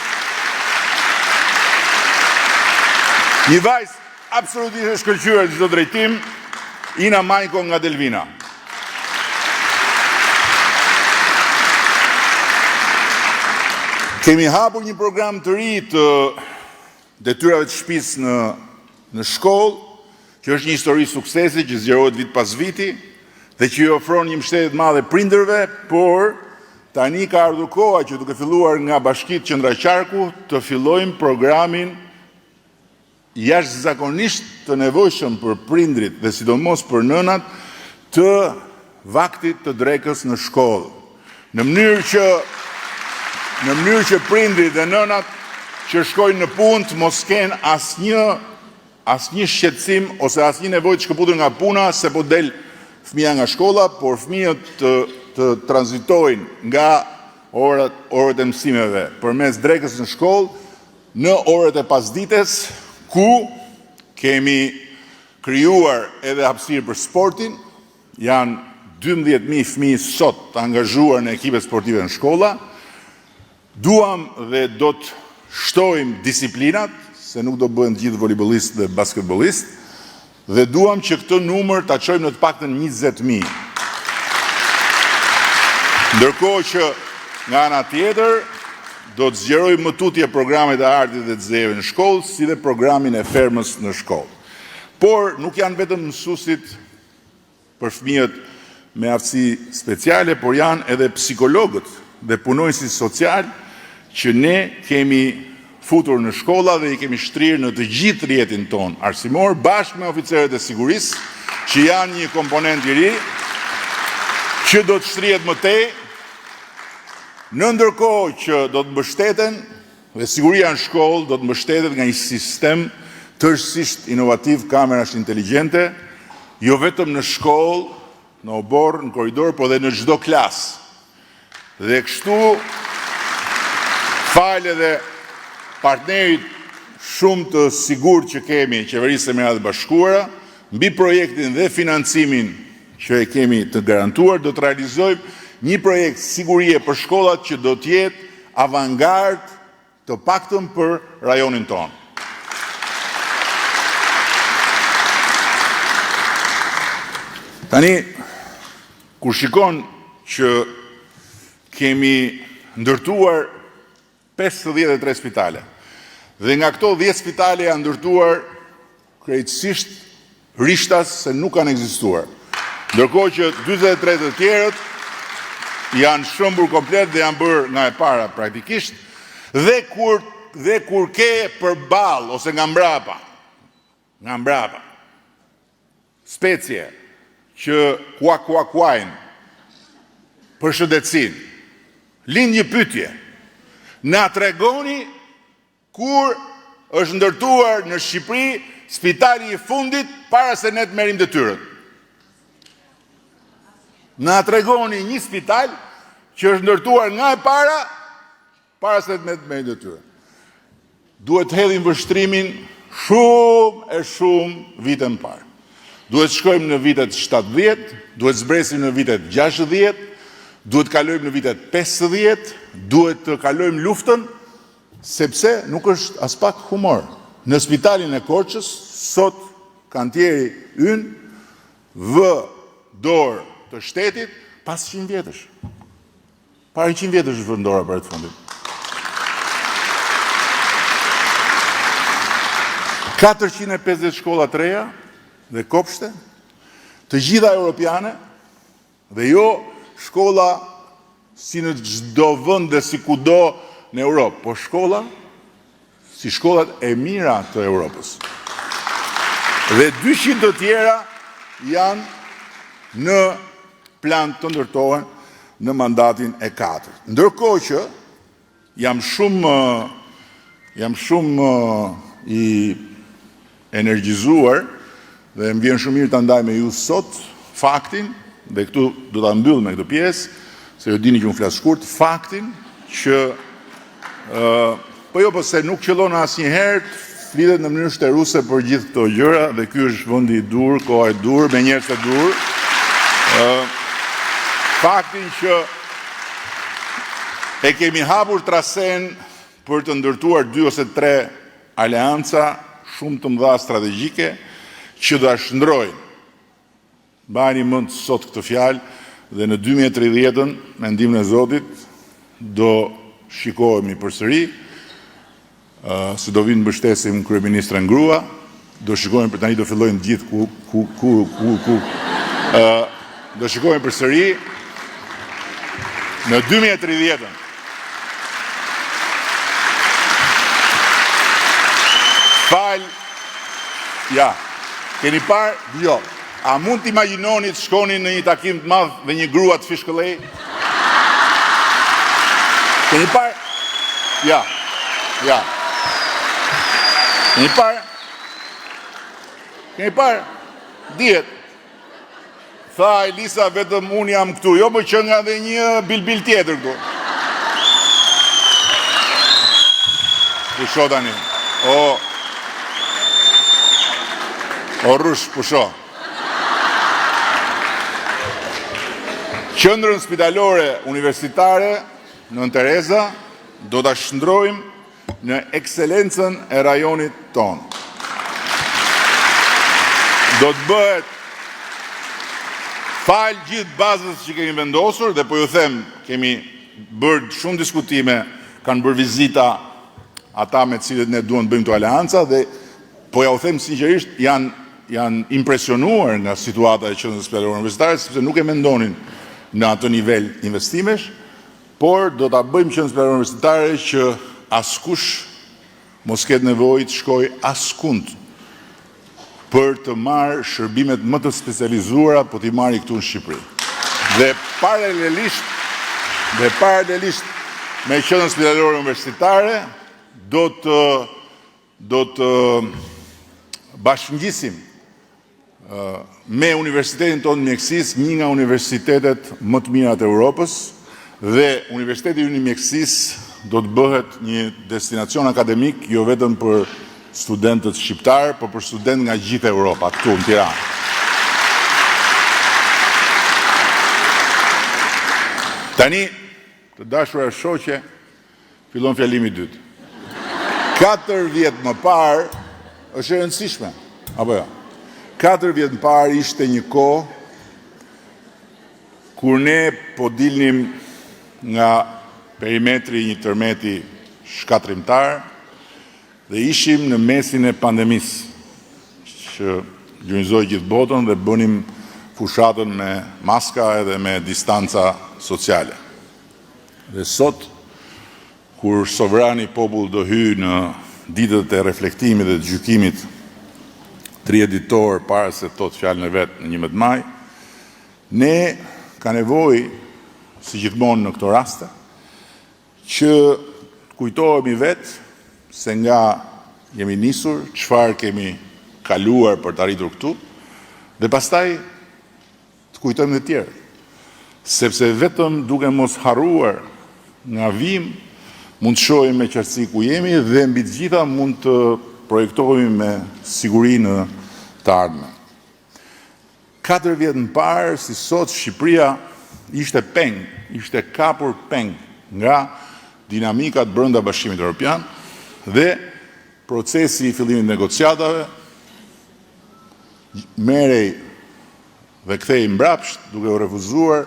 Një vajzë absolutisht e shkëlqyer në çdo drejtim, Ina Majko nga Delvina. Kemi hapur një program të ri të detyrave të shtëpisë në shkollë, që është një histori suksesi që zgjerohet vit pas viti dhe që i ofron një mbështetje të madhe prindërve, por tani ka ardhur koha që duke filluar nga Bashkitë Qendra Qarku të fillojmë programin jashtëzakonisht të nevojshëm për prindrit dhe sidomos për nënat të vaktit të drekës në shkollë. Në mënyrë që prindrit dhe nënat që shkojnë në punë të mos kenë asnjë shqetësim ose asnjë nevojë të shkëputur nga puna se po del fëmia nga shkolla, por fëmijët të tranzitojnë nga orët e mësimeve përmes drekës në shkollë në orët e pasdites, ku kemi krijuar edhe hapësirë për sportin. Janë 12.000 fëmijë sot të angazhuar në ekipe sportive në shkolla. Duam dhe do të shtojmë disiplinat, se nuk do bëhen gjithë voleybolist dhe basketbolist, dhe duam që këtë numër ta çojmë në të paktën 20.000. Ndërkohë që nga ana tjetër do të zgjerojmë më tutje programet e artit dhe të zeve në shkollë, si dhe programin e fermës në shkollë. Por nuk janë vetëm mësuesit për fëmijët me aftësi speciale, por janë edhe psikologët dhe punonjësit social që ne kemi futur në shkolla dhe i kemi shtrirë në të gjithë rrjetin ton arsimor, bashkë me oficerët e sigurisë, që janë një komponent i ri, që do të shtrihet më tej, në ndërkohë që do të mbështeten, dhe siguria në shkollë do të mbështetet nga një sistem tërësisht inovativ kamerash inteligjente, jo vetëm në shkollë, në oborr, në korridor, por edhe në çdo klasë. Dhe kështu falë edhe partnerit shumë të sigurt që kemi Qeverisë së Emiratit Bashkuara, mbi projektin dhe financimin që e kemi të garantuar, do të realizojmë një projekt sigurie për shkollat që do të jetë avangard të paktën për rajonin tonë. Tani, kur shikon që kemi ndërtuar 53 spitale, dhe nga këto 10 spitale janë ndërtuar krejtësisht rishtas se nuk kanë ekzistuar. Ndërkohë që 43 të tjerët janë shëmbur komplet dhe janë bërë nga e para praktikisht, dhe kur ke përballë ose nga mbrapa, specie që kuajnë për shëndetësinë, lind një pyetje. Na tregoni kur është ndërtuar në Shqipëri spitali i fundit para se ne të merrim detyrën. Na tregoni një spital që është ndërtuar nga e para se ne të merrim detyrën. Duhet të hedhim vështrimin shumë vite më parë. Duhet të shkojmë në vitet 70, duhet të zbresim në vitet 60, duhet të kalojmë në vitet 50, duhet të kalojmë luftën, sepse nuk është as pak humor. Në spitalin e Korçës, sot kantieri ynë vë dorë të shtetit pas 100 vjetësh. Para 100 vjetësh vë dora për të fundit. 450 shkolla të reja dhe kopshte, të gjitha europiane, dhe jo shkolla si në çdo vend dhe si kudo në Europë, po shkolla si shkollat e mira të Europës. Dhe 200 të tjera janë në plan të ndërtohen në mandatin e 4. Ndërkohë që jam shumë i energjizuar dhe më vjen shumë mirë ta ndaj me ju sot faktin, dhe këtu do ta mbyll me këtë pjesë, se ju dini që unë flas shkurt, faktin që po se nuk qëllon asnjëherë flitet në mënyrë shteruse për gjithë këto gjëra, dhe ky është vendi i dur, koha e dur, me njerëz të dur. Faktin që e kemi hapur trasen për të ndërtuar 2 ose 3 aleanca shumë të mëdha strategjike që do shndrojnë. Bani mend sot këtë fjalë, dhe në 2030, me ndihmën e Zotit, do shikohemi përsëri, se do vinë mbështesim kryeministrën Grua, do shikohemi për tani do fillojnë gjithë do shikohemi përsëri në 2030. Keni parë? Jo. A mund të imagjinoni të shkoni në një takim të madh dhe një grua të fishkëllej? Keni parë? Ja. Keni parë? Dihet. Tha Elisa, vetëm unë jam këtu, jo më që nga dhe një bilbil tjetër këtu. Pusho tani. O rrush, pusho. Qendrën spitalore universitare në Tereza do ta shndrojmë në ekselencën e rajonit tonë. Do të bëhet falë gjithë bazës që kemi vendosur, dhe po ju them, kemi bërë shumë diskutime, kanë bërë vizita ata me cilët ne duan të bëjmë të aleanca, dhe po ja u them sinqerisht, janë impresionuar nga situata e Qendrës Spitalore Universitare, sepse nuk e mendonin në atë nivel investimesh, por do ta bëjmë Qendrën Spitalore Universitare që askush mos ketë nevojë të shkojë askund për të marrë shërbimet më të specializuara, po t'i marrë këtu në Shqipëri. Dhe paralelisht me Qendrën Spitalore Universitare do të bashkëngjisim me Universitetin tonë mjekësisë, një nga universitetet më të mira të Europës, dhe Universiteti i Mjekësisë do të bëhet një destinacion akademik jo vetëm për studentët shqiptarë, por për studentë nga gjithë Europa, këtu në Tiranë. Tani, të dashura shoqe, fillon fjalimi i dytë. 4 vjet më parë, është e rëndësishme, apo jo? 4 vjet më parë ishte një kohë kur ne po dilnim nga perimetri një tërmeti shkatrimtar dhe ishim në mesin e pandemisë që gjunjëzoi gjithë botën dhe bënim fushatën me maska edhe me distanca sociale. Dhe sot, kur sovrani popull do hyjë në ditët e reflektimit dhe të gjykimit 3 ditor para se thotë fjalën e vet në 11 maj, ne ka nevojë, si gjithmonë në këto raste, që kujtohemi vetë se nga jemi nisur, çfarë kemi kaluar për të arritur këtu, dhe pastaj të kujtojmë dhe tjerë. Sepse vetëm duke mos harruar nga vim, mund të shohim me qartësi ku jemi dhe mbi të gjitha mund të projektohemi me siguri në të ardhmen. 4 vjet më parë, si sot, Shqipëria ishte peng, ishte kapur peng nga dinamikat brenda Bashkimit Evropian dhe procesi i fillimit negociatave merrej dhe kthehej mbrapsht duke u refuzuar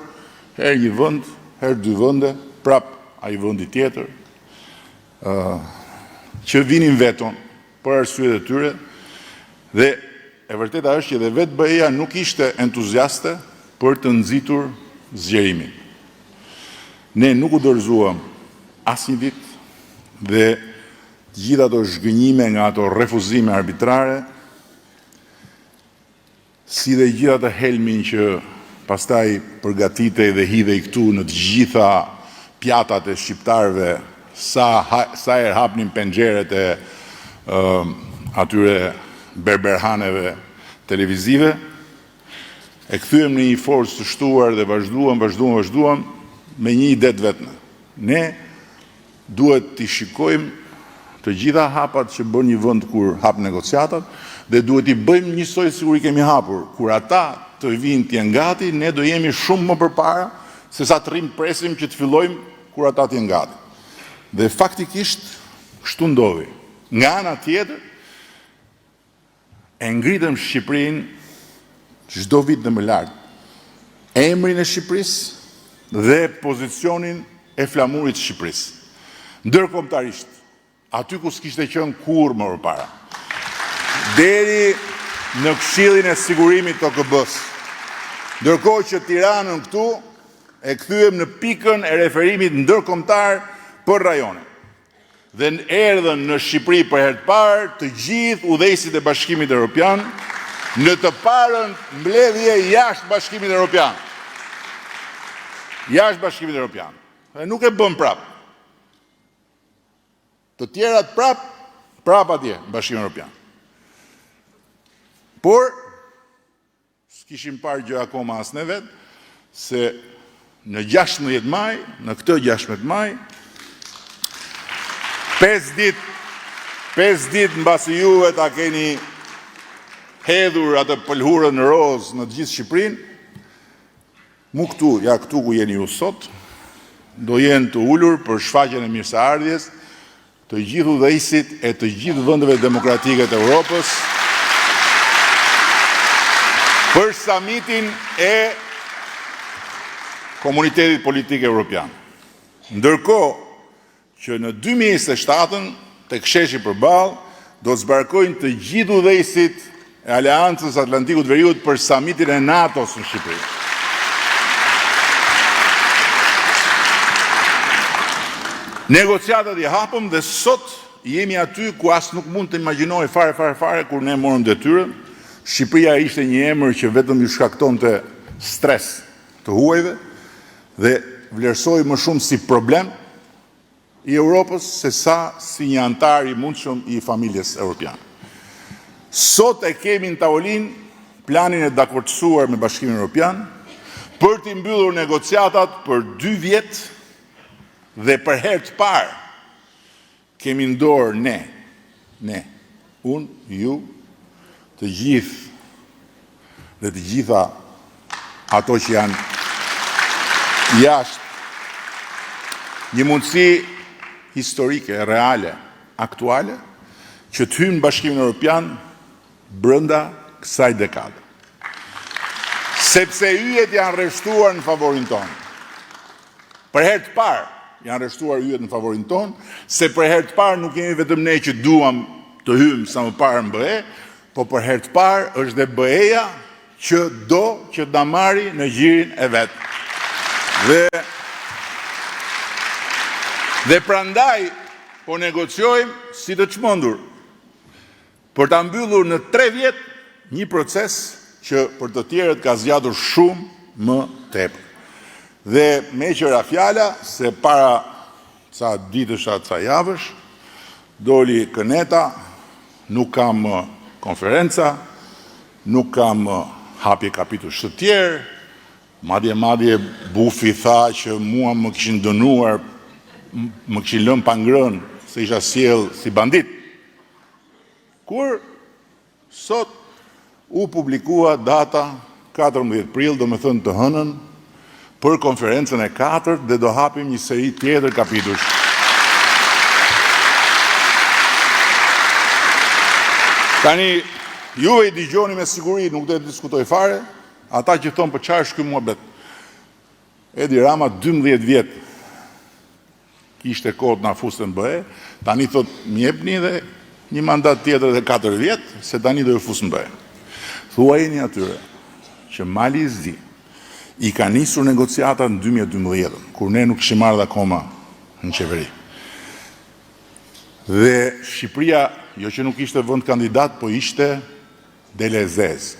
herë një vend, herë 2 vende, prap ai vendi tjetër, që vinin veton për arsyet e tyre, dhe e vërteta është që dhe vetë BE-ja nuk ishte entuziaste për të nxitur zgjerimin. Ne nuk u dorëzuam asnjë ditë dhe gjitha ato zhgënjime nga ato refuzime arbitrare, si dhe gjitha ato helmin që pastaj përgatitej dhe hidhej këtu në të gjitha pjatat e shqiptarëve, sa herë hapnin penxheret e atyre berberhaneve televizive, e kthyem në një forcë të shtuar dhe vazhduam me një ide të vetme. Ne duhet t'i shikojmë të gjitha hapat që bën një vend kur hap negociatat dhe duhet t'i bëjmë njësoj sikur i kemi hapur. Kur ata të vinë të jenë gati, ne do jemi shumë më përpara se sa të rrim presim që të fillojmë kur ata të jenë gati. Dhe faktikisht kështu ndodhi. Nga ana tjetër, e ngritëm Shqipërinë çdo vit në më lart. Emrin e Shqipërisë dhe pozicionin e flamurit të Shqipërisë. Ndërkombëtarisht, aty ku s'kishte qenë kurrë më përpara. Deri në Këshillin e Sigurimit të OKB-s. Ndërkohë që Tiranën këtu e kthyem në pikën e referimit ndërkombëtar për rajone. Dhe erdhën në Shqipëri për herë të parë të gjithë udhëheqësit e Bashkimit Evropian në të parën mbledhje jashtë Bashkimit Evropian. Jashtë Bashkimit Evropian. Dhe nuk e bën prap. Të tjerat prap atje në Bashkimin Evropian. Por s'kishim parë gjë akoma as ne vetë, se në 16 maj, në këtë 16 maj, 5 ditë mbasi juve ta keni hedhur atë pëlhurën në rozë në të gjithë Shqipërinë, mu këtu, ja këtu ku jeni ju sot, do jenë të ullur për shfaqjen e mirëseardhjes të gjithë udhëheqësit e të gjithë vendeve demokratike të Europës për samitin e Komunitetit Politik Evropian. Ndërkohë që në 2027 tek sheshi përballë do të zbarkojnë të gjithë udhëheqësit e Aleancës Atlantikut Veriut për samitin e NATO-s në Shqipëri. Negociatat i hapëm dhe sot jemi aty ku as nuk mund të imagjinoj fare kur ne morëm detyrën. Shqipëria ishte një emër që vetëm ju shkaktonte stres të huajve dhe vlerësoi më shumë si problem i Europës se sa si një antar i mundshëm i familjes europiane. Sot e kemi në tavolinë planin e dakordsuar me Bashkimin Evropian për të mbyllur negociatat për 2 vjet dhe për herë të parë kemi në dorë ne, unë, ju, të gjithë dhe të gjitha ato që janë jashtë një mundësi historike, reale, aktuale, që të hyjmë në Bashkimin Evropian brenda kësaj dekade. Sepse yjet janë rreshtuar në favorin tonë. Për herë të parë janë rreshtuar yjet në favorin tonë, se për herë të parë nuk jemi vetëm ne që duam të hyjmë sa më parë në BE, po për herë të parë është dhe BE-ja që do që ta marrë në gjirin e vet. Dhe prandaj po negociojmë si të çmendur për ta mbyllur në 3 vjet një proces që për të tjerët ka zgjatur shumë më tepër. Dhe me që ra fjala se para ca ditësh atë ca javësh doli këneta, nuk kam konferenca, nuk kam hapje kapitull të tjerë, madje Bufi tha që mua më kishin dënuar, më kishin lënë pa ngrënë se isha sjell si bandit. Kur sot u publikua data 14 prill, do me thënë të hënën, për konferencën e 4 dhe do hapim një seri tjetër kapitull. Tani, juve i dëgjoni me siguri, nuk do të diskutoj fare, ata që thonë për çfarë është ky muhabet. Edi Rama 12 vjet kishte kohë na fuste në BE, tani thot më jepni dhe një mandat tjetër dhe 4 vjet, se tani do ju fus në BE. Thuajini atyre që Mali i Zi i ka nisur negociatat në 2012, kur ne nuk kishim ardhur akoma në qeveri. Dhe Shqipëria, jo që nuk ishte vend kandidat, po ishte delezez.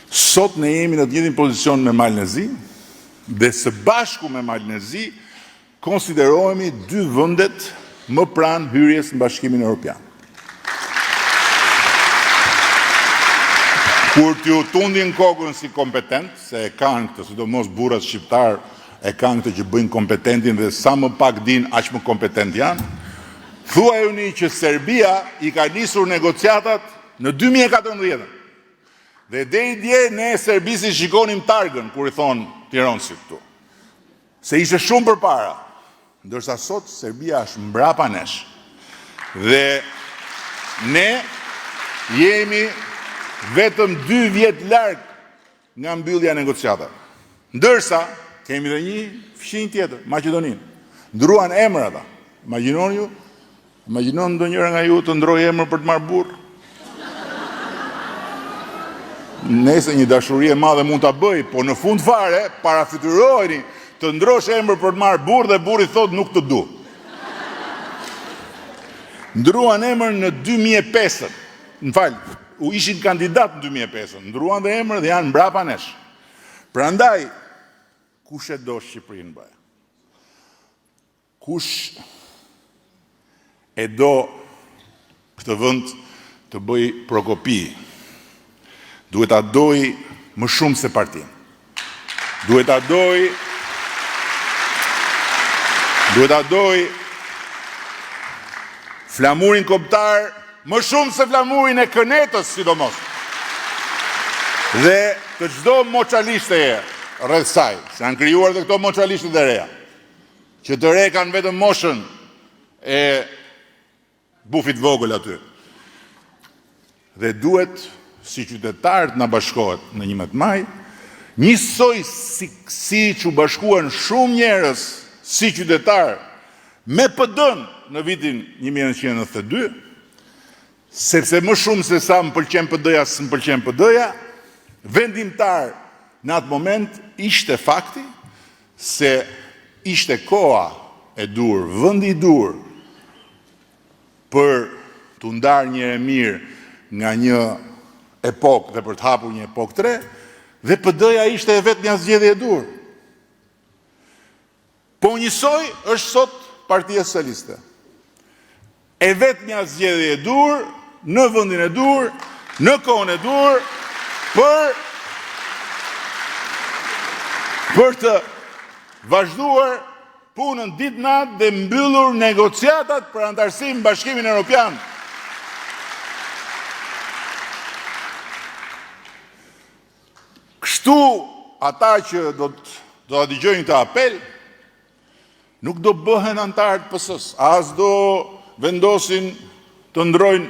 Sot ne jemi në të njëjtin pozicion me Malin e Zi, dhe së bashku me Malin e Zi konsiderohemi 2 vendet më pranë hyrjes në Bashkimin Evropian. Kur t'ju tundin kokën si kompetent, se e kanë këtë, sidomos burrat shqiptar e kanë këtë që bëjnë kompetentin dhe sa më pak din, aq më kompetent janë, thuajuni që Serbia i ka nisur negociatat në 2014. Dhe deri dje ne serbisi shikonim targën kur i thonë Tiranësit këtu. Se ishte shumë përpara. Ndërsa sot Serbia është mbrapa nesh. Dhe ne jemi vetëm 2 vjet larg nga mbyllja e negociatave. Ndërsa kemi edhe një fshinjë tjetër, Maqedoninë. Ndruan emër ata. Imagjinon ndonjëra nga ju të ndrojë emër për të marrë burr. Nëse një dashuri e madhe mund ta bëj, po në fund fare parafytyroheni të ndrosh emër për të marrë burr dhe burri thot nuk të du. Ndruan emër në 2005. U ishin kandidat në 2005. Ndruan dhe emër dhe janë mbrapa nesh. Prandaj kush e do Shqipërinë bëj? Kush e do këtë vend të bëj prokopi? Duhet ta doj më shumë se partinë. Duhet ta doj flamurin kombëtar më shumë se flamurin e kënetës, sidomos. Dhe të çdo moçalishte rreth saj, se janë krijuar dhe këto moçalishte të reja, që të re kanë vetëm moshën e bufit vogël aty. Dhe duhet, si qytetarët na bashkohet në 11 maj, njësoj si që bashkuan shumë njerëz si qytetarë me PD-n në vitin 1992, sepse më shumë se sa më pëlqen PD-ja, së më pëlqen PD-ja, vendimtar në atë moment ishte fakti se ishte koha e dur, vendi i dur për të ndarë një e mirë nga një epokë dhe për të hapur një epokë të re, dhe PD-ja ishte e vetë një zgjedhje e dur. Po njësoj është sot Partia Socialiste. E vetë një zgjedhje e dur, në vendin e dur, në kohën e dur, për të vazhduar punën ditë natë dhe mbyllur negociatat për antarësim në Bashkimin Evropian. Kështu ata që do të dëgjojnë të apel, nuk do bëhen antarë të PS-s, as do vendosin të ndrojnë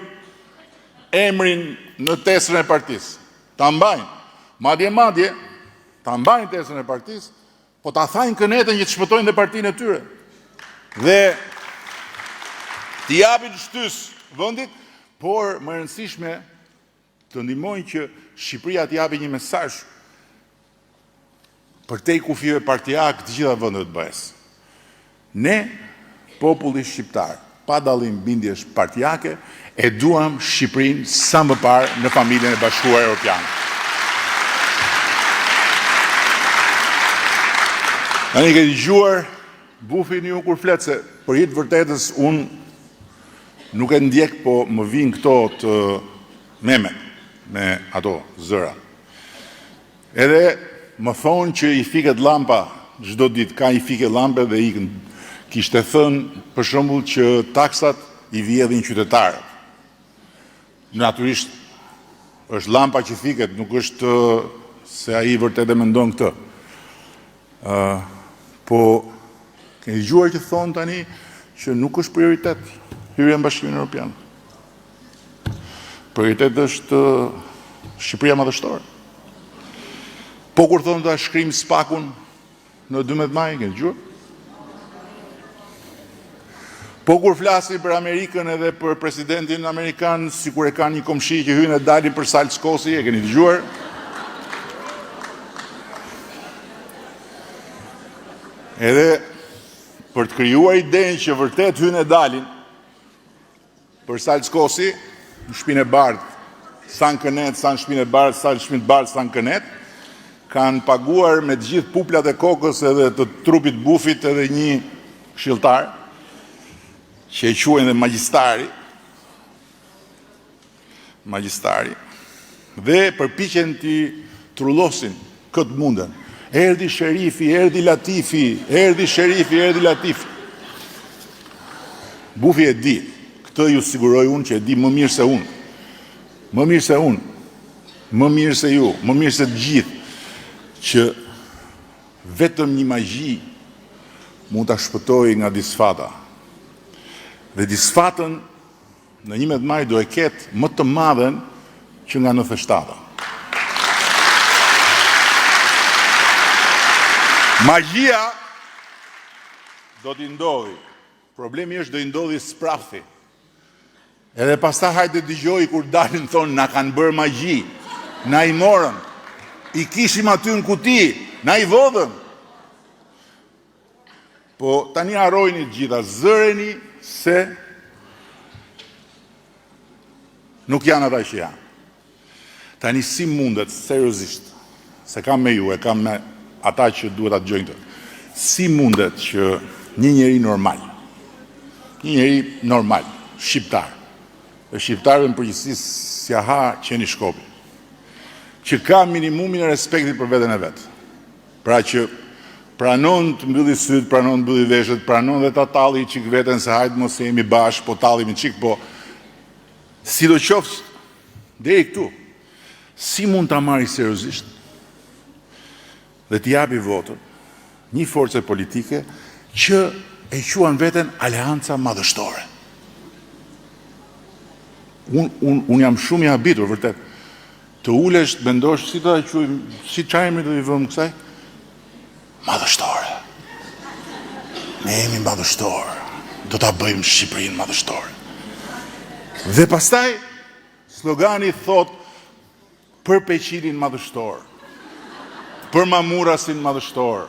emrin në testrën e partisë. Ta mbajnë, madje, ta mbajnë testrën e partisë, po ta thajnë kënetën që të shpëtojnë dhe partinë e tyre. Dhe t'i japin shtys vendit, por më rëndësishme të ndihmojnë që Shqipëria t'i japi një mesazh për te i kufive partijak të gjitha vendet BE-s. Ne, populli shqiptar, pa dallim bindjesh partijake, e duam Shqipërinë sa më parë në familjen e Bashkuar Evropiane. Tani ke dëgjuar bufin ju kur flet se për hir të vërtetës unë nuk e ndjek, po më vijnë këto të meme me ato zëra. Edhe më thonë që i fiket lampa çdo ditë, ka i fiket lampe dhe ikën. Kishte thënë për shembull që taksat i vjedhin qytetarët. Natyrisht është lampa që fiket, nuk është se ai vërtet e mendon këtë. Po keni dëgjuar që thonë tani që nuk është prioritet hyrja në Bashkimin Evropian. Prioritet është Shqipëria madhështore. Po kur thonë të shkrim SPAK-un në 12 maj, keni dëgjuar? Po kur flasin për Amerikën edhe për presidentin amerikan, si kur e kanë një komshi që hynë e dalin për salë Skosi, e keni dëgjuar? Edhe për të krijuar idenë që vërtet hynë e dalin për salë Skosi, në shpinë e bardhë, sa në Kënet, sa në shpinë e bardhë, sa në shpinë e bardhë, sa në Kënet, kanë paguar me të gjithë puplat e kokës edhe të trupit bufit edhe një këshilltar, që e quajnë dhe magjistari, dhe përpiqen t'i trullosin këtë mundën. Erdhi sherifi, erdhi Latifi. Bufi e di, këtë ju siguroj unë që e di më mirë se unë. Më mirë se ju, më mirë se të gjithë, që vetëm një magji mund t'a shpëtoj nga disfata. Dhe disfatën në 11 maj do e ketë më të madhen që nga 97. Magjia do t'i ndodhi. Problemi është do t'i ndodhi sprafthi. Edhe pastaj hajde dëgjoj kur dalin thonë na kanë bërë magji, na i morën, i kishim aty në kuti, na i vodhën. Po tani harrojni gjitha, zëreni se nuk janë ata që janë. Tani si mundet, seriozisht, se kam me ju, e kam me ata që duhet atë gjojnë të, si mundet që një njeri normal, shqiptar, dhe shqiptarëve në përgjithësi si aha qeni Shkopi, që ka minimumin e respektit për veten e vetë. Pra që pranon të mbylli syt, pranon të mbylli veshët, pranon dhe ta talli qik veten se hajtë mos jemi bashkë, po tallim qik, po sidoqoftë deri këtu, si mund ta marrë seriozisht dhe t'i japi votën një forcë politike që e quan veten Aleanca Madhështore. Unë jam shumë i habitur, vërtet. Të ulesh, të mendosh, si çajmi do i vëmë kësaj? Madhështore. Ne jemi madhështorë. Do ta bëjmë Shqipërinë madhështore. Dhe pastaj, slogani thot për Peqinin madhështor, për Mamurasin madhështor,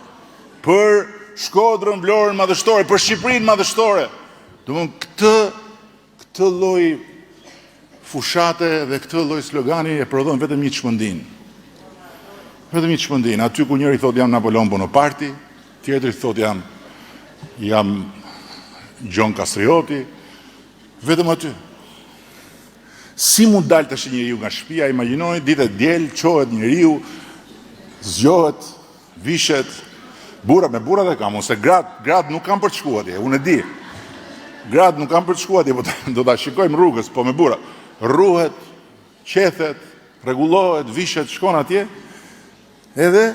për Shkodrën, Vlorën madhështore, për Shqipërinë madhështore. Domthon këtë lloj fushate dhe këtë lloj slogani e prodhon vetëm një çmendin. Vetëm një çmendin. Aty ku njëri thot jam Napoleon Bonaparti, tjetri thot jam Gjon Kastrioti, vetëm aty. Si mund dalë tash njeriu nga shtëpia, imagjinoni ditë diel, çohet njeriu, zgjohet, vishet, burra me burrat e kam, ose gratë nuk kam për të shkuar atje, unë e di. Gratë nuk kam për të shkuar atje, po do ta shikojmë rrugës, po me burra. Rruhet, qethet, rregullohet, vishet, shkon atje, edhe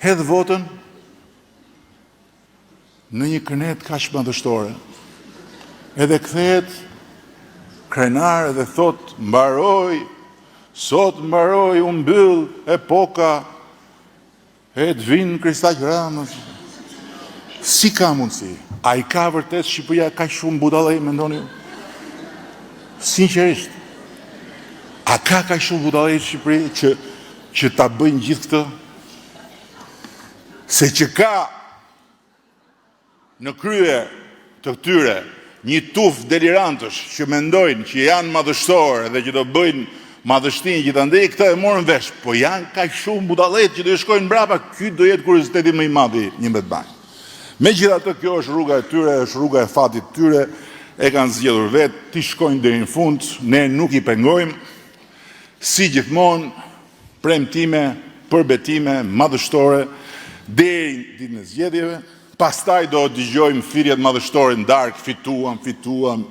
hedh votën në një kënet kaq madhështore. Edhe kthehet krenar dhe thot sot mbaroi u mbyll epoka e Edvin Kristaq Ramës. Si ka mundësi? A i ka vërtet Shqipëria ka shumë budallëj, mendoni ju? Sinqerisht. A ka shumë budallëj Shqipëri që ta bëjnë gjithë këtë? Se që ka në krye të këtyre një tuf delirantësh që mendojnë që janë madhështorë dhe që do bëjnë madhështinë gjithandej, këta e morën vesh, po janë ka shumë budallëj që do i shkojnë mbrapa, ky do jetë kurioziteti më i madh i 11 banjë. Megjithatë, kjo është rruga e tyre, është rruga e fatit tyre, e kanë zgjedhur vetë, ti shkojnë deri në fund, ne nuk i pengojmë, si gjithmonë, premtime, përbetime, madhështore, deri ditën e zgjedhjeve, pastaj do dëgjojmë thirrjet madhështore ndark, fituam,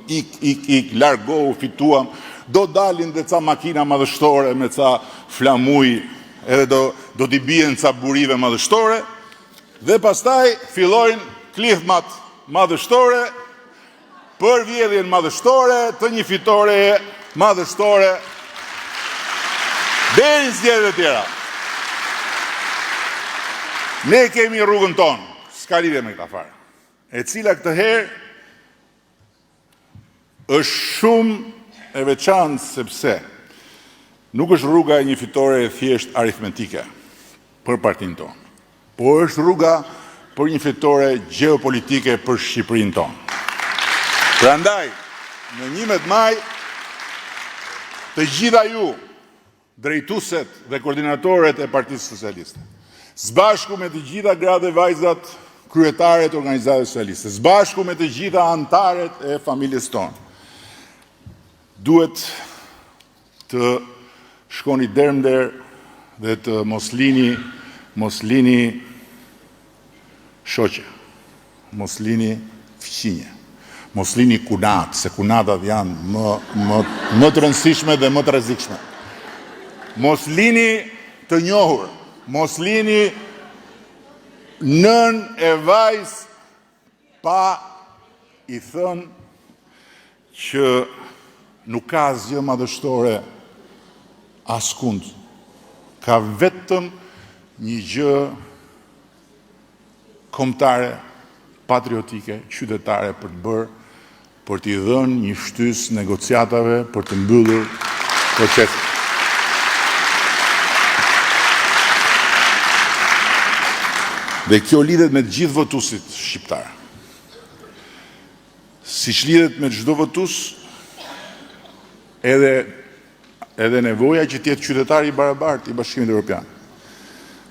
ik, largohu, fituam, do dalin dhe ca makina madhështore me ca flamuj, edhe do t'i bien ca burive madhështore, dhe pastaj fillojnë klithmat madhështore për vjedhjen madhështore të një fitore madhështore deri në zgjedhjet e tjera. Ne kemi rrugën tonë, s'ka lidhje me këta fare, e cila këtë herë është shumë e veçantë sepse nuk është rruga e një fitore thjesht aritmetike për partinë tonë, por është rruga për një fitore gjeopolitike për Shqipërinë tonë. Prandaj, në 11 maj, të gjitha ju, drejtuesit dhe koordinatorët e Partisë Socialiste, sbashku me të gjitha gratë dhe vajzat kryetaret e Organizatës Socialiste, sbashku me të gjitha anëtarët e familjes tonë, duhet të shkoni dermder dhe të mos lini shoqe, mos lini fqinje, mos lini kunat, se kunatat janë më të rëndësishme dhe më të rrezikshme. Mos lini të njohur, mos lini nën e vajz pa i thënë që nuk ka asgjë madhështore askund. Ka vetëm një gjë kombëtare, patriotike, qytetare për të bërë, për t'i dhënë një shtysë negociatave, për të mbyllur procesin. Dhe kjo lidhet me të gjithë votuesit shqiptar. Siç lidhet me çdo votues, edhe nevoja që të jetë qytetar i barabartë i Bashkimit Evropian.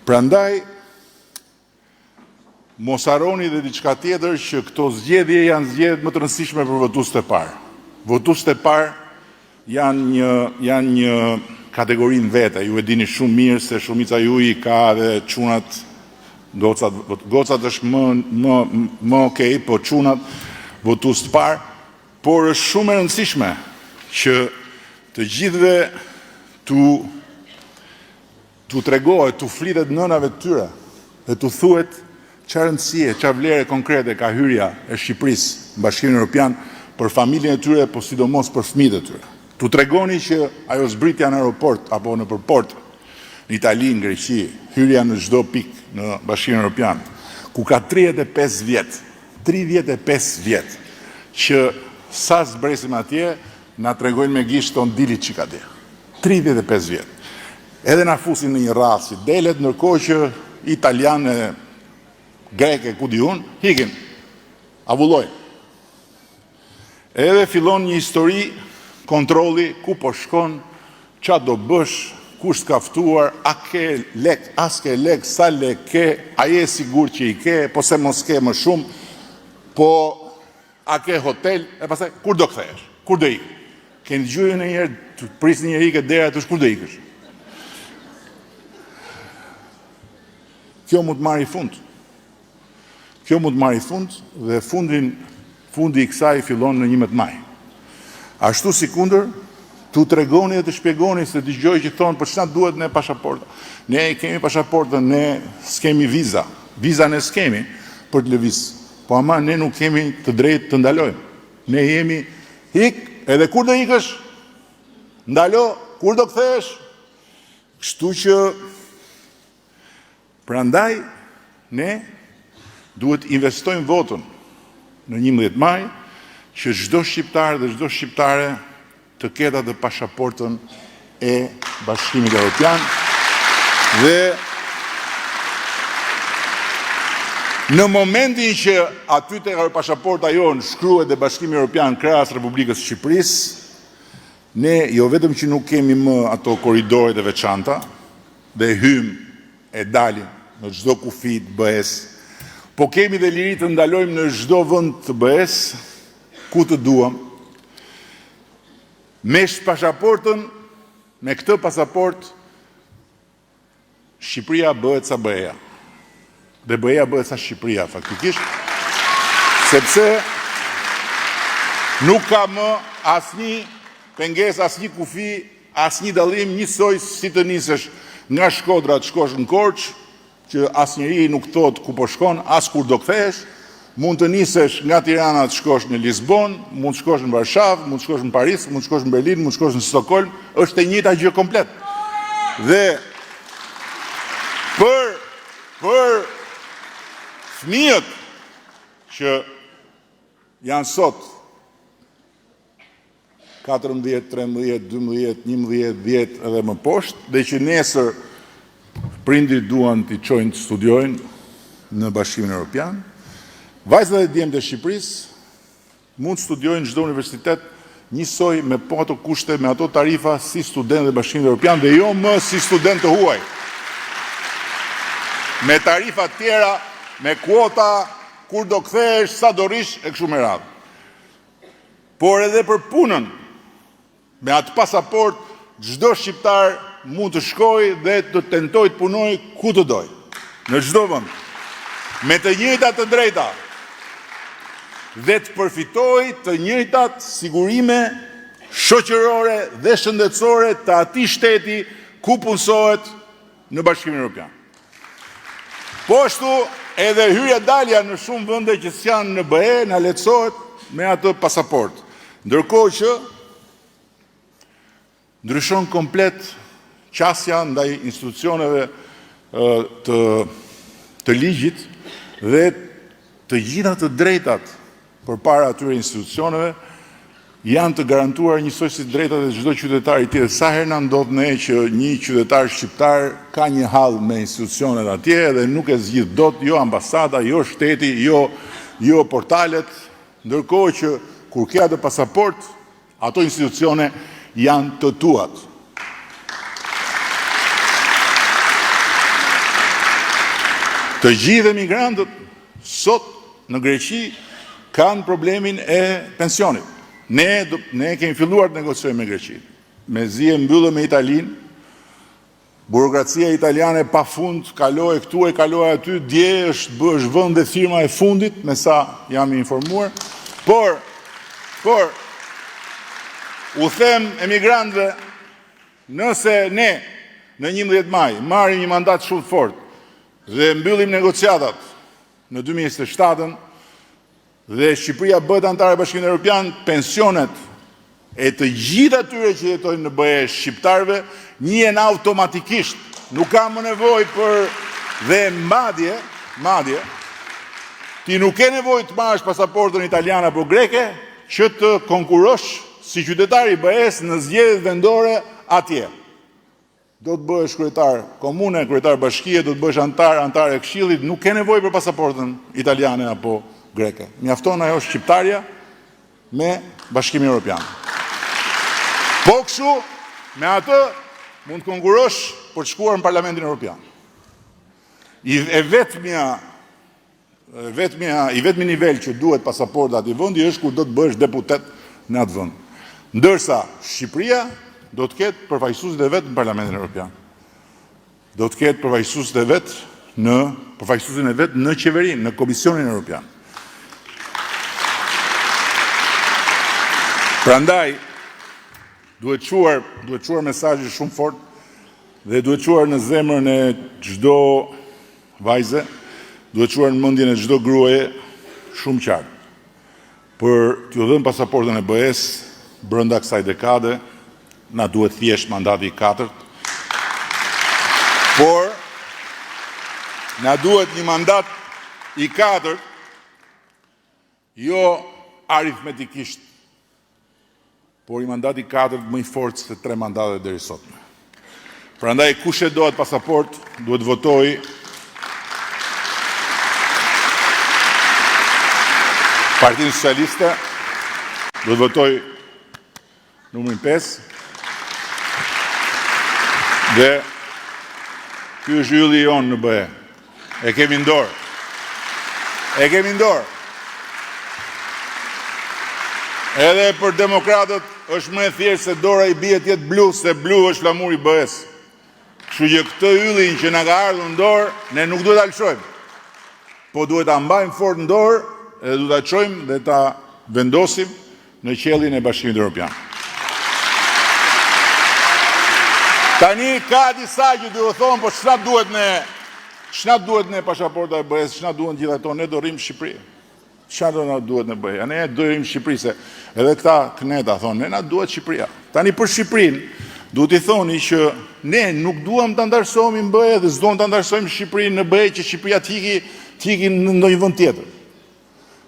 Prandaj, mos harroni dhe diçka tjetër që këto zgjedhje janë zgjedhjet më të rëndësishme për votuesit e parë. Votuesit e parë janë një kategori në vete. Ju e dini shumë mirë se shumica juaj ka edhe çunat, gocat është më okej, po çunat votues të parë, por është shumë e rëndësishme që të gjithëve tu tregohet, tu flitet nënave të tyre dhe tu thuhet çfarë rëndësie, çfarë vlere konkrete ka hyrja e Shqipërisë në Bashkimin Evropian për familjen e tyre, po sidomos për fëmijët e tyre. Tu tregoni që ajo zbritja në aeroport apo në përport, në Itali, në Greqi, hyrja në çdo pikë në Bashkimin Evropian, ku ka 35 vjet, 35 vjet, që sa zbresim atje, na tregojnë me gisht ton dilit që ka dhe. 35 vjet. Edhe na fusin në një radhë si delet, ndërkohë që italianë, greke, ku di unë, hikin, avullojnë. Edhe fillon një histori kontrolli, ku po shkon, qa do bësh, kush s'ka ftuar, a ke lek, as ke lek, sa lek ke, a je sigur që i ke, po se mos ke më shumë, po a ke hotel, e pastaj, kur do kthehesh, kur do ikë? Keni dëgjuar në njerë, të prisni një ikë dera të kur do ikësh? Kjo mund të marrë i fund. Kjo mund të marrë i fund dhe fundi i kësaj fillon në 11 maj. Ashtu si kundër, tu tregoni dhe të shpjegoni se dëgjoj që thonë për çfarë duhet ne pasaporta. Ne kemi pasaportën, ne s'kemi viza. Viza ne s'kemi për të lëviz. Po ama ne nuk kemi të drejtë të ndalojmë. Ne jemi hik, edhe kur do ikësh? Ndalo, kur do kthehesh? Kështu që prandaj ne duhet investojmë votën në 11 maj që çdo shqiptar dhe çdo shqiptare të ketë atë pasaportën e Bashkimit Evropian dhe në momentin që aty tek ajo pasaporta jonë shkruhet dhe Bashkimi Evropian krahas Republikës së Shqipërisë, ne jo vetëm që nuk kemi më ato korridoret e veçanta dhe hym e dalim në çdo kufi të BE-s, po kemi dhe liri të ndalojmë në çdo vend të BE-s ku të duam. Me pasaportën, me këtë pasaport, Shqipëria bëhet sa BE-ja. Dhe BE-ja bëhet sa Shqipëria, faktikisht, sepse nuk ka më asnjë pengesë, asnjë kufi, asnjë dallim njësoj si të nisesh nga Shkodra të shkosh në Korçë, që asnjëri nuk thot ku po shkon, as kur do kthehesh. Mund të nisesh nga Tirana të shkosh në Lisbon, mund të shkosh në Varshavë, mund të shkosh në Paris, mund të shkosh në Berlin, mund të shkosh në Stockholm, është e njëjta gjë komplet. Dhe për fëmijët që janë sot 14, 13, 12, 11, 10 edhe më poshtë, dhe që nesër prindrit duan t'i çojnë të studiojnë në Bashkimin Evropian, vajzat e djemtë e Shqipërisë mund të studiojnë çdo universitet njësoj me po ato kushte, me ato tarifa si studentë e Bashkimit Evropian dhe jo më si studentë të huaj. Me tarifa tjera, me kuota, kur do kthehesh, sa do rish e kështu me radhë. Por edhe për punën, me atë pasaport, çdo shqiptar mund të shkojë dhe të tentojë të punojë ku të dojë, në çdo vend, me të njëjtat të drejta dhe të përfitojë të njëjtat sigurime shoqërore dhe shëndetësore të atij shteti ku punësohet në Bashkimin Evropian. Po ashtu edhe hyrja dalja në shumë vende që s'janë në BE na lehtësohet me atë pasaport. Ndërkohë që ndryshon komplet qasja ndaj institucioneve të ligjit dhe të gjitha të drejtat përpara atyre institucioneve janë të garantuar njësoj si drejtat e çdo qytetari tjetër. Sa herë na ndodh ne që një qytetar shqiptar ka një hall me institucionet atje dhe nuk e zgjidh dot, jo ambasada, jo shteti, jo portalet, ndërkohë që kur ke atë pasaport, ato institucione janë të tuat. Të gjithë emigrantët sot në Greqi kanë problemin e pensionit. Ne kemi filluar të negociojmë me Greqinë. Mezi e mbyllëm me Italinë, burokracia italiane pa fund, kaloi këtu e kaloi aty, dje është vënë dhe firma e fundit, me sa jam informuar. Por u them emigrantëve, nëse ne në 11 maj marrim një mandat shumë fort dhe mbyllim negociatat në 2027, dhe Shqipëria bëhet antare e Bashkimit Evropian, pensionet e të gjithë atyre që jetojnë në BE shqiptarëve njihen automatikisht. Nuk ka më nevojë për dhe madje ti nuk ke nevojë të marrësh pasaportën italiane apo greke që të konkurosh si qytetar i BE-s në zgjedhjet vendore atje. Do të bëhesh kryetar komune, kryetar bashkie, do të bëhesh antar e këshillit, nuk ke nevojë për pasaportën italiane apo greke. Mjafton ajo shqiptarja me Bashkimin Evropian. Po kështu, me atë mund të konkurosh për të shkuar në Parlamentin Evropian. I vetmi nivel që duhet pasaporta ati vendi është kur do të bëhesh deputet në atë vend. Ndërsa Shqipëria do të ketë përfaqësuesit e vet në Parlamentin Evropian. Do të ketë përfaqësuesin e vet në qeverinë, në Komisionin Evropian. Prandaj duhet çuar mesazhe shumë fort dhe duhet çuar në zemrën e çdo vajze, duhet çuar në mendjen e çdo gruaje shumë qartë për t'ju dhënë pasaportën e BE-s brenda kësaj dekade. Na duhet thjesht mandati i 4, por na duhet një mandat i 4 jo aritmetikisht, por i mandati i 4 më i fortë se 3 mandate deri sotme. Prandaj kush e do atë pasaport duhet votojë Partinë Socialiste, duhet votojë numrin 5. Dhe ky është ylli jonë në BE. E kemi në dorë. Edhe për demokratët është më e thjeshtë se dora i bie të jetë blu, se blu është flamuri i BE-s. Kështu që këtë yllin që na ka ardhur në dorë, ne nuk duhet ta lëshojmë. Po duhet ta mbajmë fort në dorë dhe duhet ta çojmë dhe ta vendosim në qellin e Bashkimit Evropian. Tani ka disa që duhet thonë, po ç'na duhet ne pasaporta e BE-s, ç'na duhen gjithë ato, ne do rrim në Shqipëri. Çfarë do na duhet në BE? Ne do rrim në Shqipëri se edhe këta kneta thonë, ne na duhet Shqipëria. Tani për Shqipërinë duhet i thoni që ne nuk duam ta ndarsohemi në BE dhe s'duam ta ndarësojmë Shqipërinë në BE që Shqipëria të iki në ndonjë vend tjetër.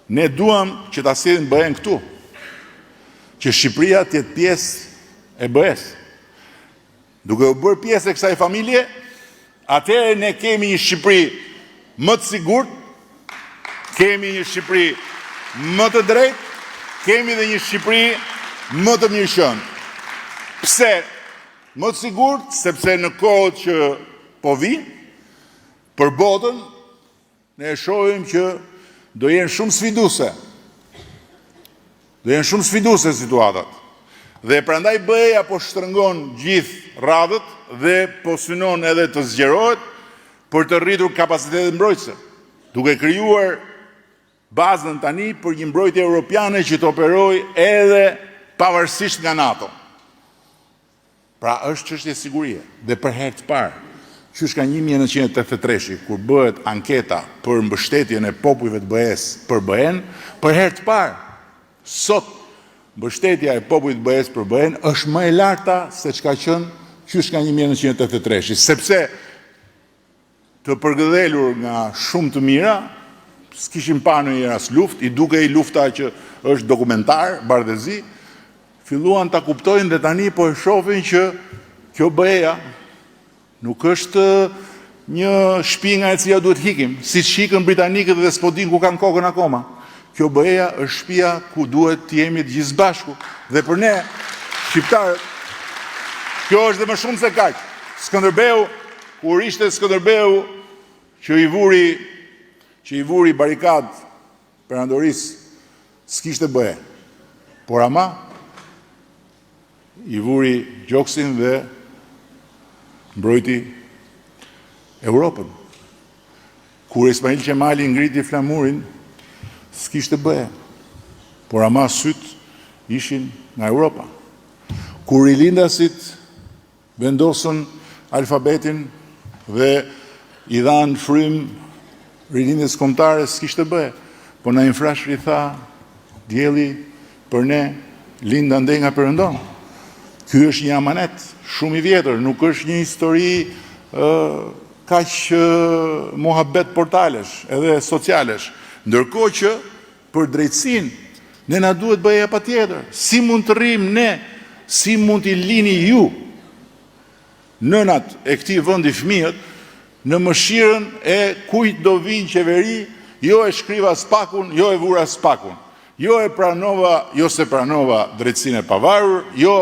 Ne duam që ta sillim BE-n këtu. Që Shqipëria të jetë pjesë e BE-s. Duke u bërë pjesë e kësaj familje, atëherë ne kemi një Shqipëri më të sigurt, kemi një Shqipëri më të drejtë, kemi dhe një Shqipëri më të mirëqënë. Pse? Më të sigurt, sepse në kohët që po vinë, për botën, ne shohim që do jenë shumë sfiduese. Do jenë shumë sfiduese situatat. Dhe prandaj BE-ja po shtrëngon gjithë radhët dhe po synon edhe të zgjerohet për të rritur kapacitetet mbrojtëse, duke krijuar bazën tani për një mbrojtje europiane që të operojë edhe pavarësisht nga NATO. Pra është çështje sigurie. Dhe për herë të parë, qysh ka 1983, kur bëhet anketa për mbështetjen e popujve të BE-s për BE-n, për herë të parë, sot mbështetja e popujve të BE-s për BE-n është më e larta se çka qenë qysh ka 1983, sepse të përgëdhelur nga shumë të mira, s'kishim parë në një rast luftë, i dukej lufta që është dokumentar, bardhëzi, filluan ta kuptojnë dhe tani po e shohin që kjo BE-ja nuk është një shtëpi nga e cila duhet hikim, siç shikën britanikët dhe s'po din ku kanë kokën akoma. Kjo BE-ja është shtëpia ku duhet të jemi të gjithë bashku. Dhe për ne, shqiptarët, kjo është dhe më shumë se kaq. Skënderbeu, kur ishte Skënderbeu që i vuri barikad perandorisë, s'kishte BE. Por ama i vuri gjoksin dhe mbrojti Europën. Kur Ismail Qemali ngriti flamurin, s'kishte BE. Por ama syt ishin nga Europa. Kur rilindasit vendosën alfabetin dhe i dhanë frym rilindjes kombëtare, s'kishte BE. po na infrashri tha, djeli për ne, linda ndej nga Perëndon. Ky është një amanet shumë i vjetër, nuk është një histori kaq mohabet portalesh, edhe socialesh. Ndërkohë që për drejtësinë ne na duhet bëja patjetër. Si mund të rrim ne, si mund t'i lini ju nënat e këtij vendi fëmijët në mëshirën e kujt do vinë qeveri, jo e shkriva spakun, jo e vura spakun, jo e pranova, jo se pranova drejtësinë e pavarur, jo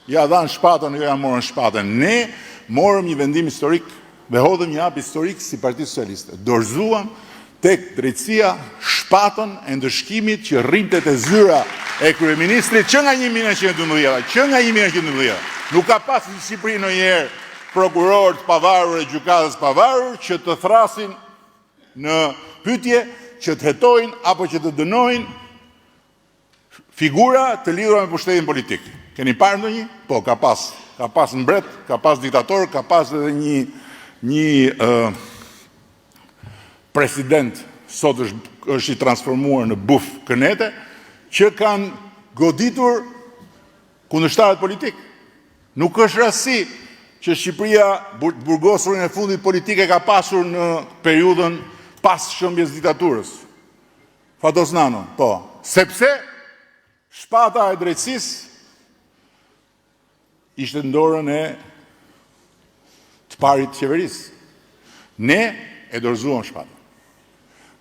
ja dhanë shpatën, jo ja morën shpatën. Ne morëm një vendim historik dhe hodhëm një hap historik si Parti Socialiste. Dorëzuam tek drejtësia shpatën e ndëshkimit që rrinte te zyra e kryeministrit që nga 1912, që nga 1912. Nuk ka pas në Shqipëri ndonjëherë prokuror të pavarur e gjykatës pavarur që të thrasin në pyetje, që të hetojnë apo që të dënojnë figura të lidhura me pushtetin politik. Keni parë ndonjë? Po, ka pas. Ka pas mbret, ka pas diktator, ka pas edhe një president, sot është i transformuar në buf kënete, që kanë goditur kundërshtarët politik. Nuk është rasti që Shqipëria, burgosurin e fundit politike ka pasur në periudhën pas shëmbjes diktaturës. Fatos Nano, po. Sepse shpata e drejtësisë ishte në dorën e të parit qeverisë. Ne e dorëzuam shpatën.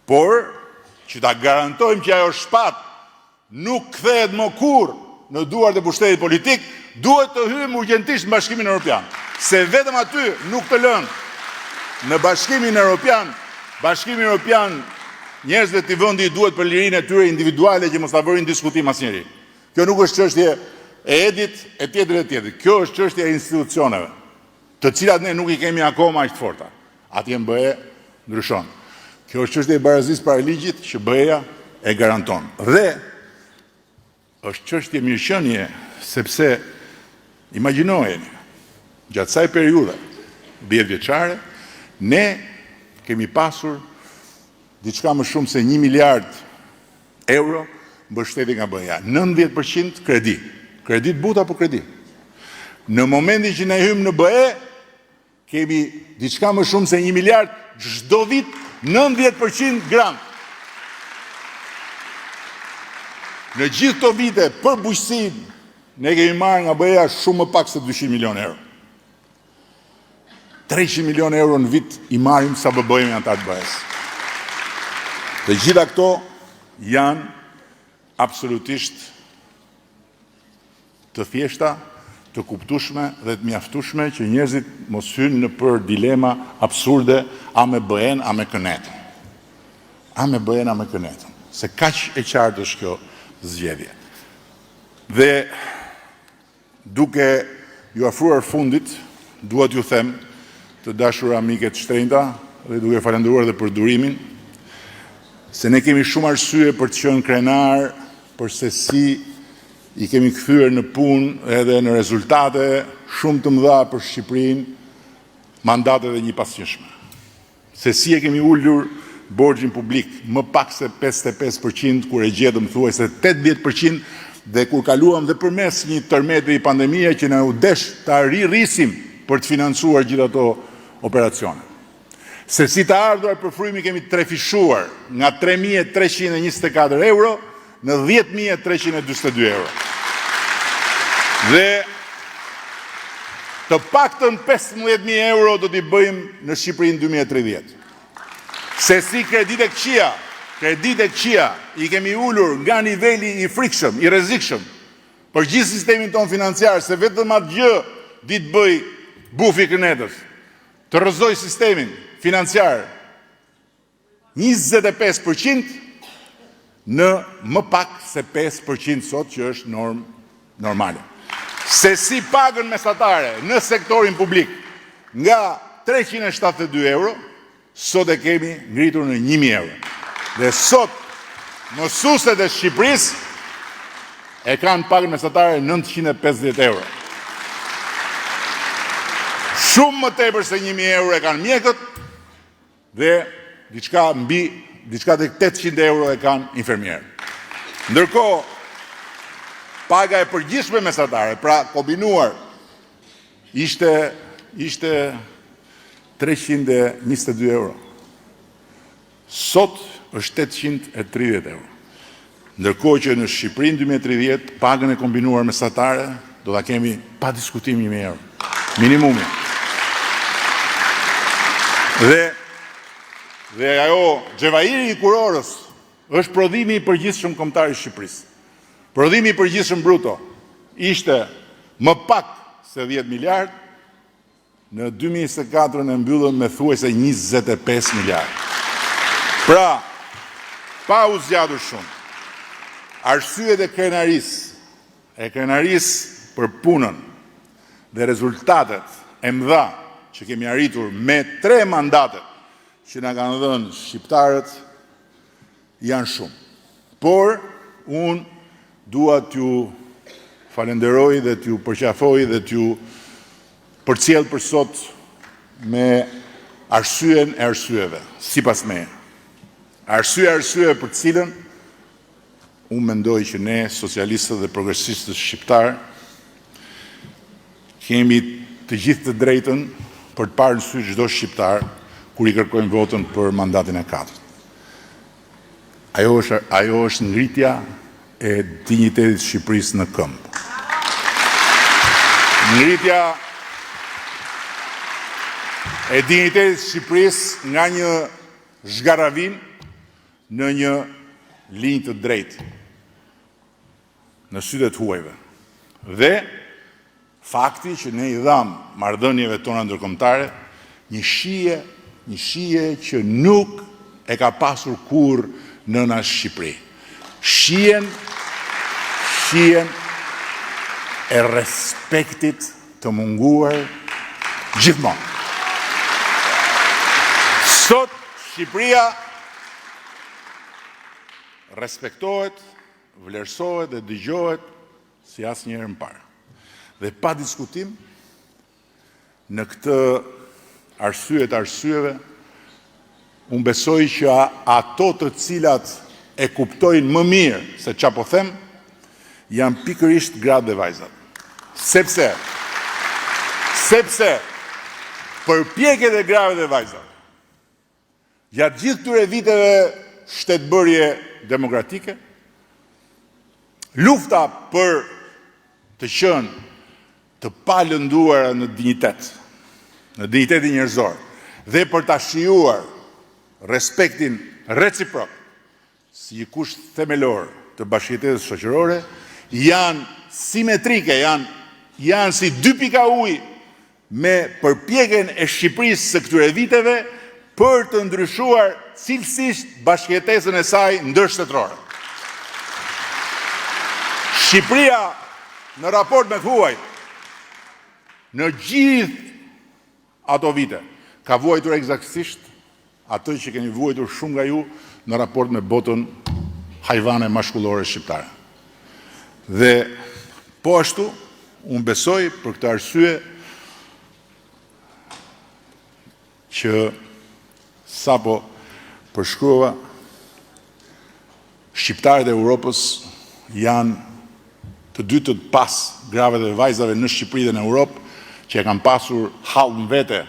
Por, që ta garantojmë që ajo shpatë nuk kthehet më kurrë në duart e pushtetit politik, duhet të hyjmë urgjentisht në Bashkimin Evropian. Se vetëm aty nuk të lënë në Bashkimin Evropian, Bashkimi Evropian njerëzve të vendi duhet për lirinë e tyre individuale që mos ta bërin diskutim asnjëri. Kjo nuk është çështje e Edit e tjetër. Kjo është çështje e institucioneve, të cilat ne nuk i kemi akoma aq të forta. Atje në BE ndryshon. Kjo është çështje e barazisë para ligjit që BE-ja e garanton. Dhe është çështje mirëqenie, sepse imagjinojeni, gjatë kësaj periudhe 10 vjeçare, ne kemi pasur diçka më shumë se 1 miliard euro mbështetje nga BE-ja. 90% kredi. Kredi të butë apo kredi? Në momentin që ne hymë në BE, kemi diçka më shumë se 1 miliard çdo vit, 90% grant. Në gjithë këto vite për bujqësinë, ne kemi marrë nga BE-ja shumë më pak se 200 milion euro. 300 milion euro në vit i marrim sa bëbëjmë ata të BE-s. Dhe gjitha këto janë absolutisht të thjeshta, të kuptueshme dhe të mjaftueshme që njerëzit mos hynë në për dilema absurde a me BE-n, a me kënetën. A me BE-n, a me kënetën. Se kaq e qartë është kjo zgjedhje. Dhe duke ju afruar fundit, duhet ju them, të dashur amiket shtrenjta, dhe duke falendëruar dhe për durimin, se ne kemi shumë arsye për të qenë krenar, për se si i kemi kthyer në punë edhe në rezultate shumë të mëdha për Shqipërinë, mandate dhe një pasqyrshme. Se si e kemi ulur borxhin publik më pak se 55%, kur e gjetëm thuajse 80%, dhe kur kaluam dhe përmes një tërmeti i pandemie që na u desh ta rrisim për të financuar gjithë ato operacione. Se si të ardhuar për frymi kemi trefishuar nga 3.324 euro në 10.342 euro. Dhe të paktën 15.000 euro do t'i bëjmë në Shqipërinë 2030. Se si kredit e këqija i kemi ulur nga niveli i frikshëm, i rrezikshëm, për gjithë sistemin ton financiar, se vetëm atë gjë ditë bëj bufi kënetës, të rrëzoj sistemin financiar 25% në më pak se 5% sot që është normale. Se si pagën mesatare në sektorin publik nga 372 euro, sot e kemi ngritur në 1.000 euro. Dhe sot mësuesit e Shqipërisë e kanë pagën mesatare 950 euro. Shumë më tepër se 1.000 euro e kanë mjekët dhe diçka mbi diçka të 800 euro e kanë infermierë. Ndërkohë, paga e përgjithshme mesatare, pra kombinuar, ishte 322 euro. Sot është 830 euro. Ndërkohë që në Shqipëri në 2030, pagën e kombinuar mesatare do ta kemi pa diskutim 1.000 euro. Minimumi. Dhe ajo xhevairi i kurorës është prodhimi i përgjithshëm kombëtar i Shqipërisë. Prodhimi i përgjithshëm bruto ishte më pak se 10 miliard, në 2024 në mbyllëm me thuajse 25 miliard. Pra, pa u zgjatur shumë, arsyet e krenarisë për punën dhe rezultatet e mëdha që kemi arritur me 3 mandatet që na kanë dhënë shqiptarët janë shumë. Por, unë dua t'ju falenderoj dhe t'ju përqafoj dhe t'ju përcjell për sot me arsyen e arsyeve, sipas meje. Arsye për cilën unë mendoj që ne, socialistët dhe progresistët shqiptar, kemi të gjithë të drejtën për të parë në sy çdo shqiptar kur i kërkojmë votën për mandatin e 4. Ajo është ngritja e dinjitetit të Shqipërisë në këmbë. Ngritja e dinjitetit të Shqipërisë nga një zhgaravim në një linjë të drejtë në sytë të huajve. Dhe fakti që ne i dham marrëdhënieve tona ndërkombëtare një shije që nuk e ka pasur kurrë nëna Shqipëri. Shijen e respektit të munguar gjithmonë. Sot Shqipëria respektohet, vlerësohet dhe dëgjohet si asnjëherë më parë. Dhe pa diskutim, në këtë arsye të arsyeve, unë besoj që ato të cilat e kuptojnë më mirë se çfarë po them, janë pikërisht gratë dhe vajzat. Sepse përpjekjet e grave dhe vajzave gjatë gjithë këtyre viteve shtetbërje demokratike, lufta për të qenë të palënduara në dinjitetin njerëzor, dhe për ta shijuar respektin reciprok si një kusht themelor të bashkëjetesës shoqërore, janë simetrike, janë si 2 pika ujë me përpjekjen e Shqipërisë së këtyre viteve për të ndryshuar cilësisht bashkëjetesën e saj ndërshtetërore. Shqipëria në raport me të huajt, në gjithë ato vite, ka vuajtur eksaktësisht atë që keni vuajtur shumë nga ju në raport me botën hajvane mashkullore shqiptare. Dhe po ashtu, unë besoj për këtë arsye që sapo përshkruava, shqiptarët e Europës janë të dytët pas grave dhe vajzave në Shqipëri dhe në Europë, që e kanë pasur hallën vete,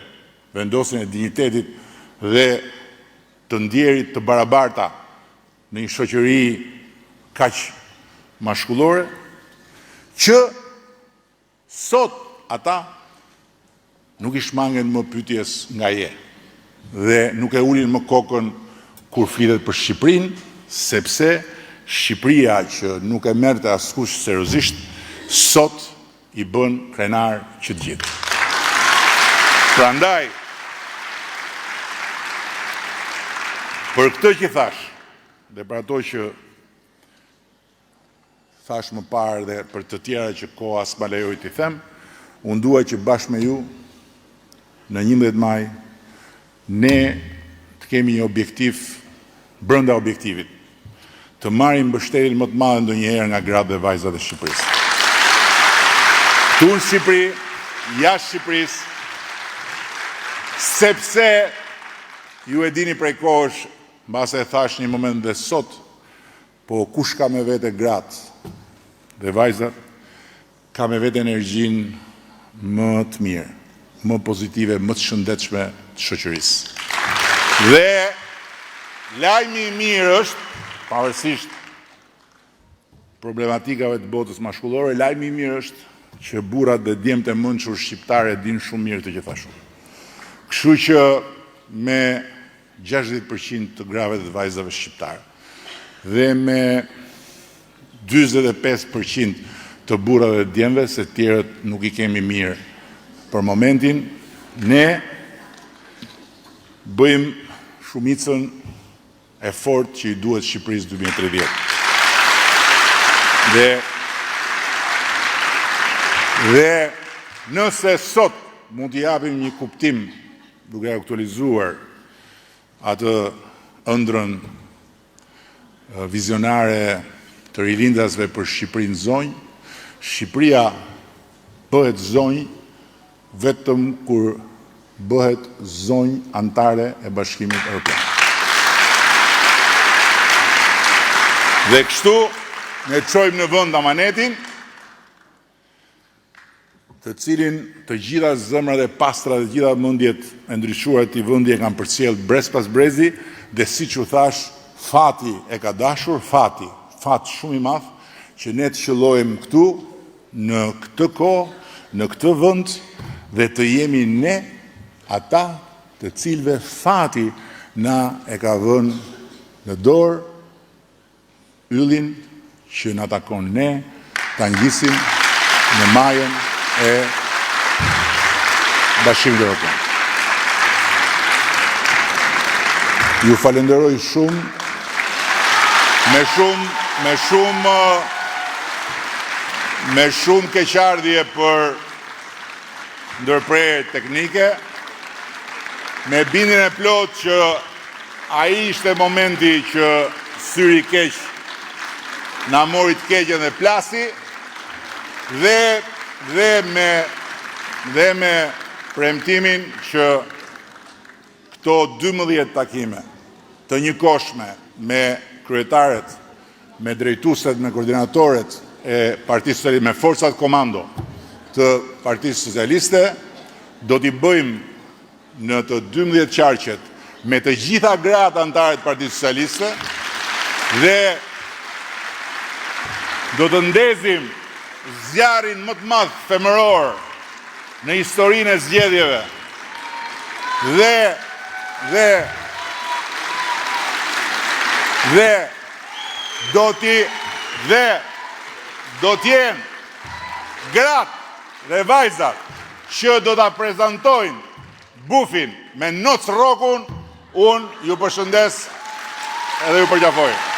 vendosin e dinjitetit dhe të ndjerit të barabarta në një shoqëri kaq mashkullore, që sot ata nuk i shmangen më pyetjes nga je dhe nuk e ulin më kokën kur flitet për Shqipërinë, sepse Shqipëria që nuk e merrte askush seriozisht, sot i bën krenar që të gjithë. Prandaj, për këtë që thash, dhe për ato që thash më parë dhe për të tjera që koha s'ma lejoi t'i them, unë dua që bashkë me ju, në 11 maj, ne të kemi një objektiv brenda objektivit, të marrim mbështetjen më të madhe ndonjëherë nga gratë dhe vajzat e Shqipërisë. Këtu në Shqipëri, jashtë Shqipërisë, sepse ju e dini prej kohësh mbase e thash një moment dhe sot, po kush ka me vete gratë dhe vajzat, ka me vete energjin më të mirë, më pozitive, më të shëndetshme të shoqërisë. Dhe lajmi i mirë është, pavarësisht problematikave të botës mashkullore, lajmi i mirë është që burrat dhe djemtë e mençur shqiptare din shumë mirë të gjithashtu. Kështu që me 60% të grave dhe vajzave shqiptare dhe me 45% të burrave dhe djemve, se tjerët nuk i kemi mirë për momentin, ne bëjmë shumicën e fortë që i duhet Shqipërisë 2030. Dhe nëse sot mund t'i japim një kuptim duke aktualizuar atë ëndrrën vizionare të rilindasve për Shqipërinë zonjë, Shqipëria bëhet zonjë vetëm kur bëhet zonjë antare e Bashkimit Evropian. Dhe kështu ne çojmë në vend amanetin, të cilin të gjitha zemrat e pastra dhe gjitha mendjet e ndryshuara të vendi e kanë përcjell brez pas brezi, dhe siç u thash, fati e ka dashur, fat shumë i madh që ne të qëllojmë këtu në këtë kohë, në këtë vend dhe të jemi ne ata të cilëve fati na e ka vënë në dorë yllin që na takon ne ta ngjisim në majën e Bashkimit Evropian. Ju falenderoj shumë, me shumë keqardhje për ndërprerje teknike, me bindjen e plot që ai ishte momenti që syri keq na mori të keqen dhe plasi, dhe me premtimin që këto 12 takime të njëkohshme me kryetaret, me drejtuesit, me koordinatorët e Partisë Socialiste, me forcat komando të Partisë Socialiste, do t'i bëjmë në të 12 qarqet me të gjitha gratë anëtarë të Partisë Socialiste dhe do të ndezim zjarrin më të madh femëror në historinë e zgjedhjeve dhe do t'jenë gratë dhe vajzat që do t'a prezantojnë bufin me noc rrokun. Unë ju përshëndes edhe ju përqafoj.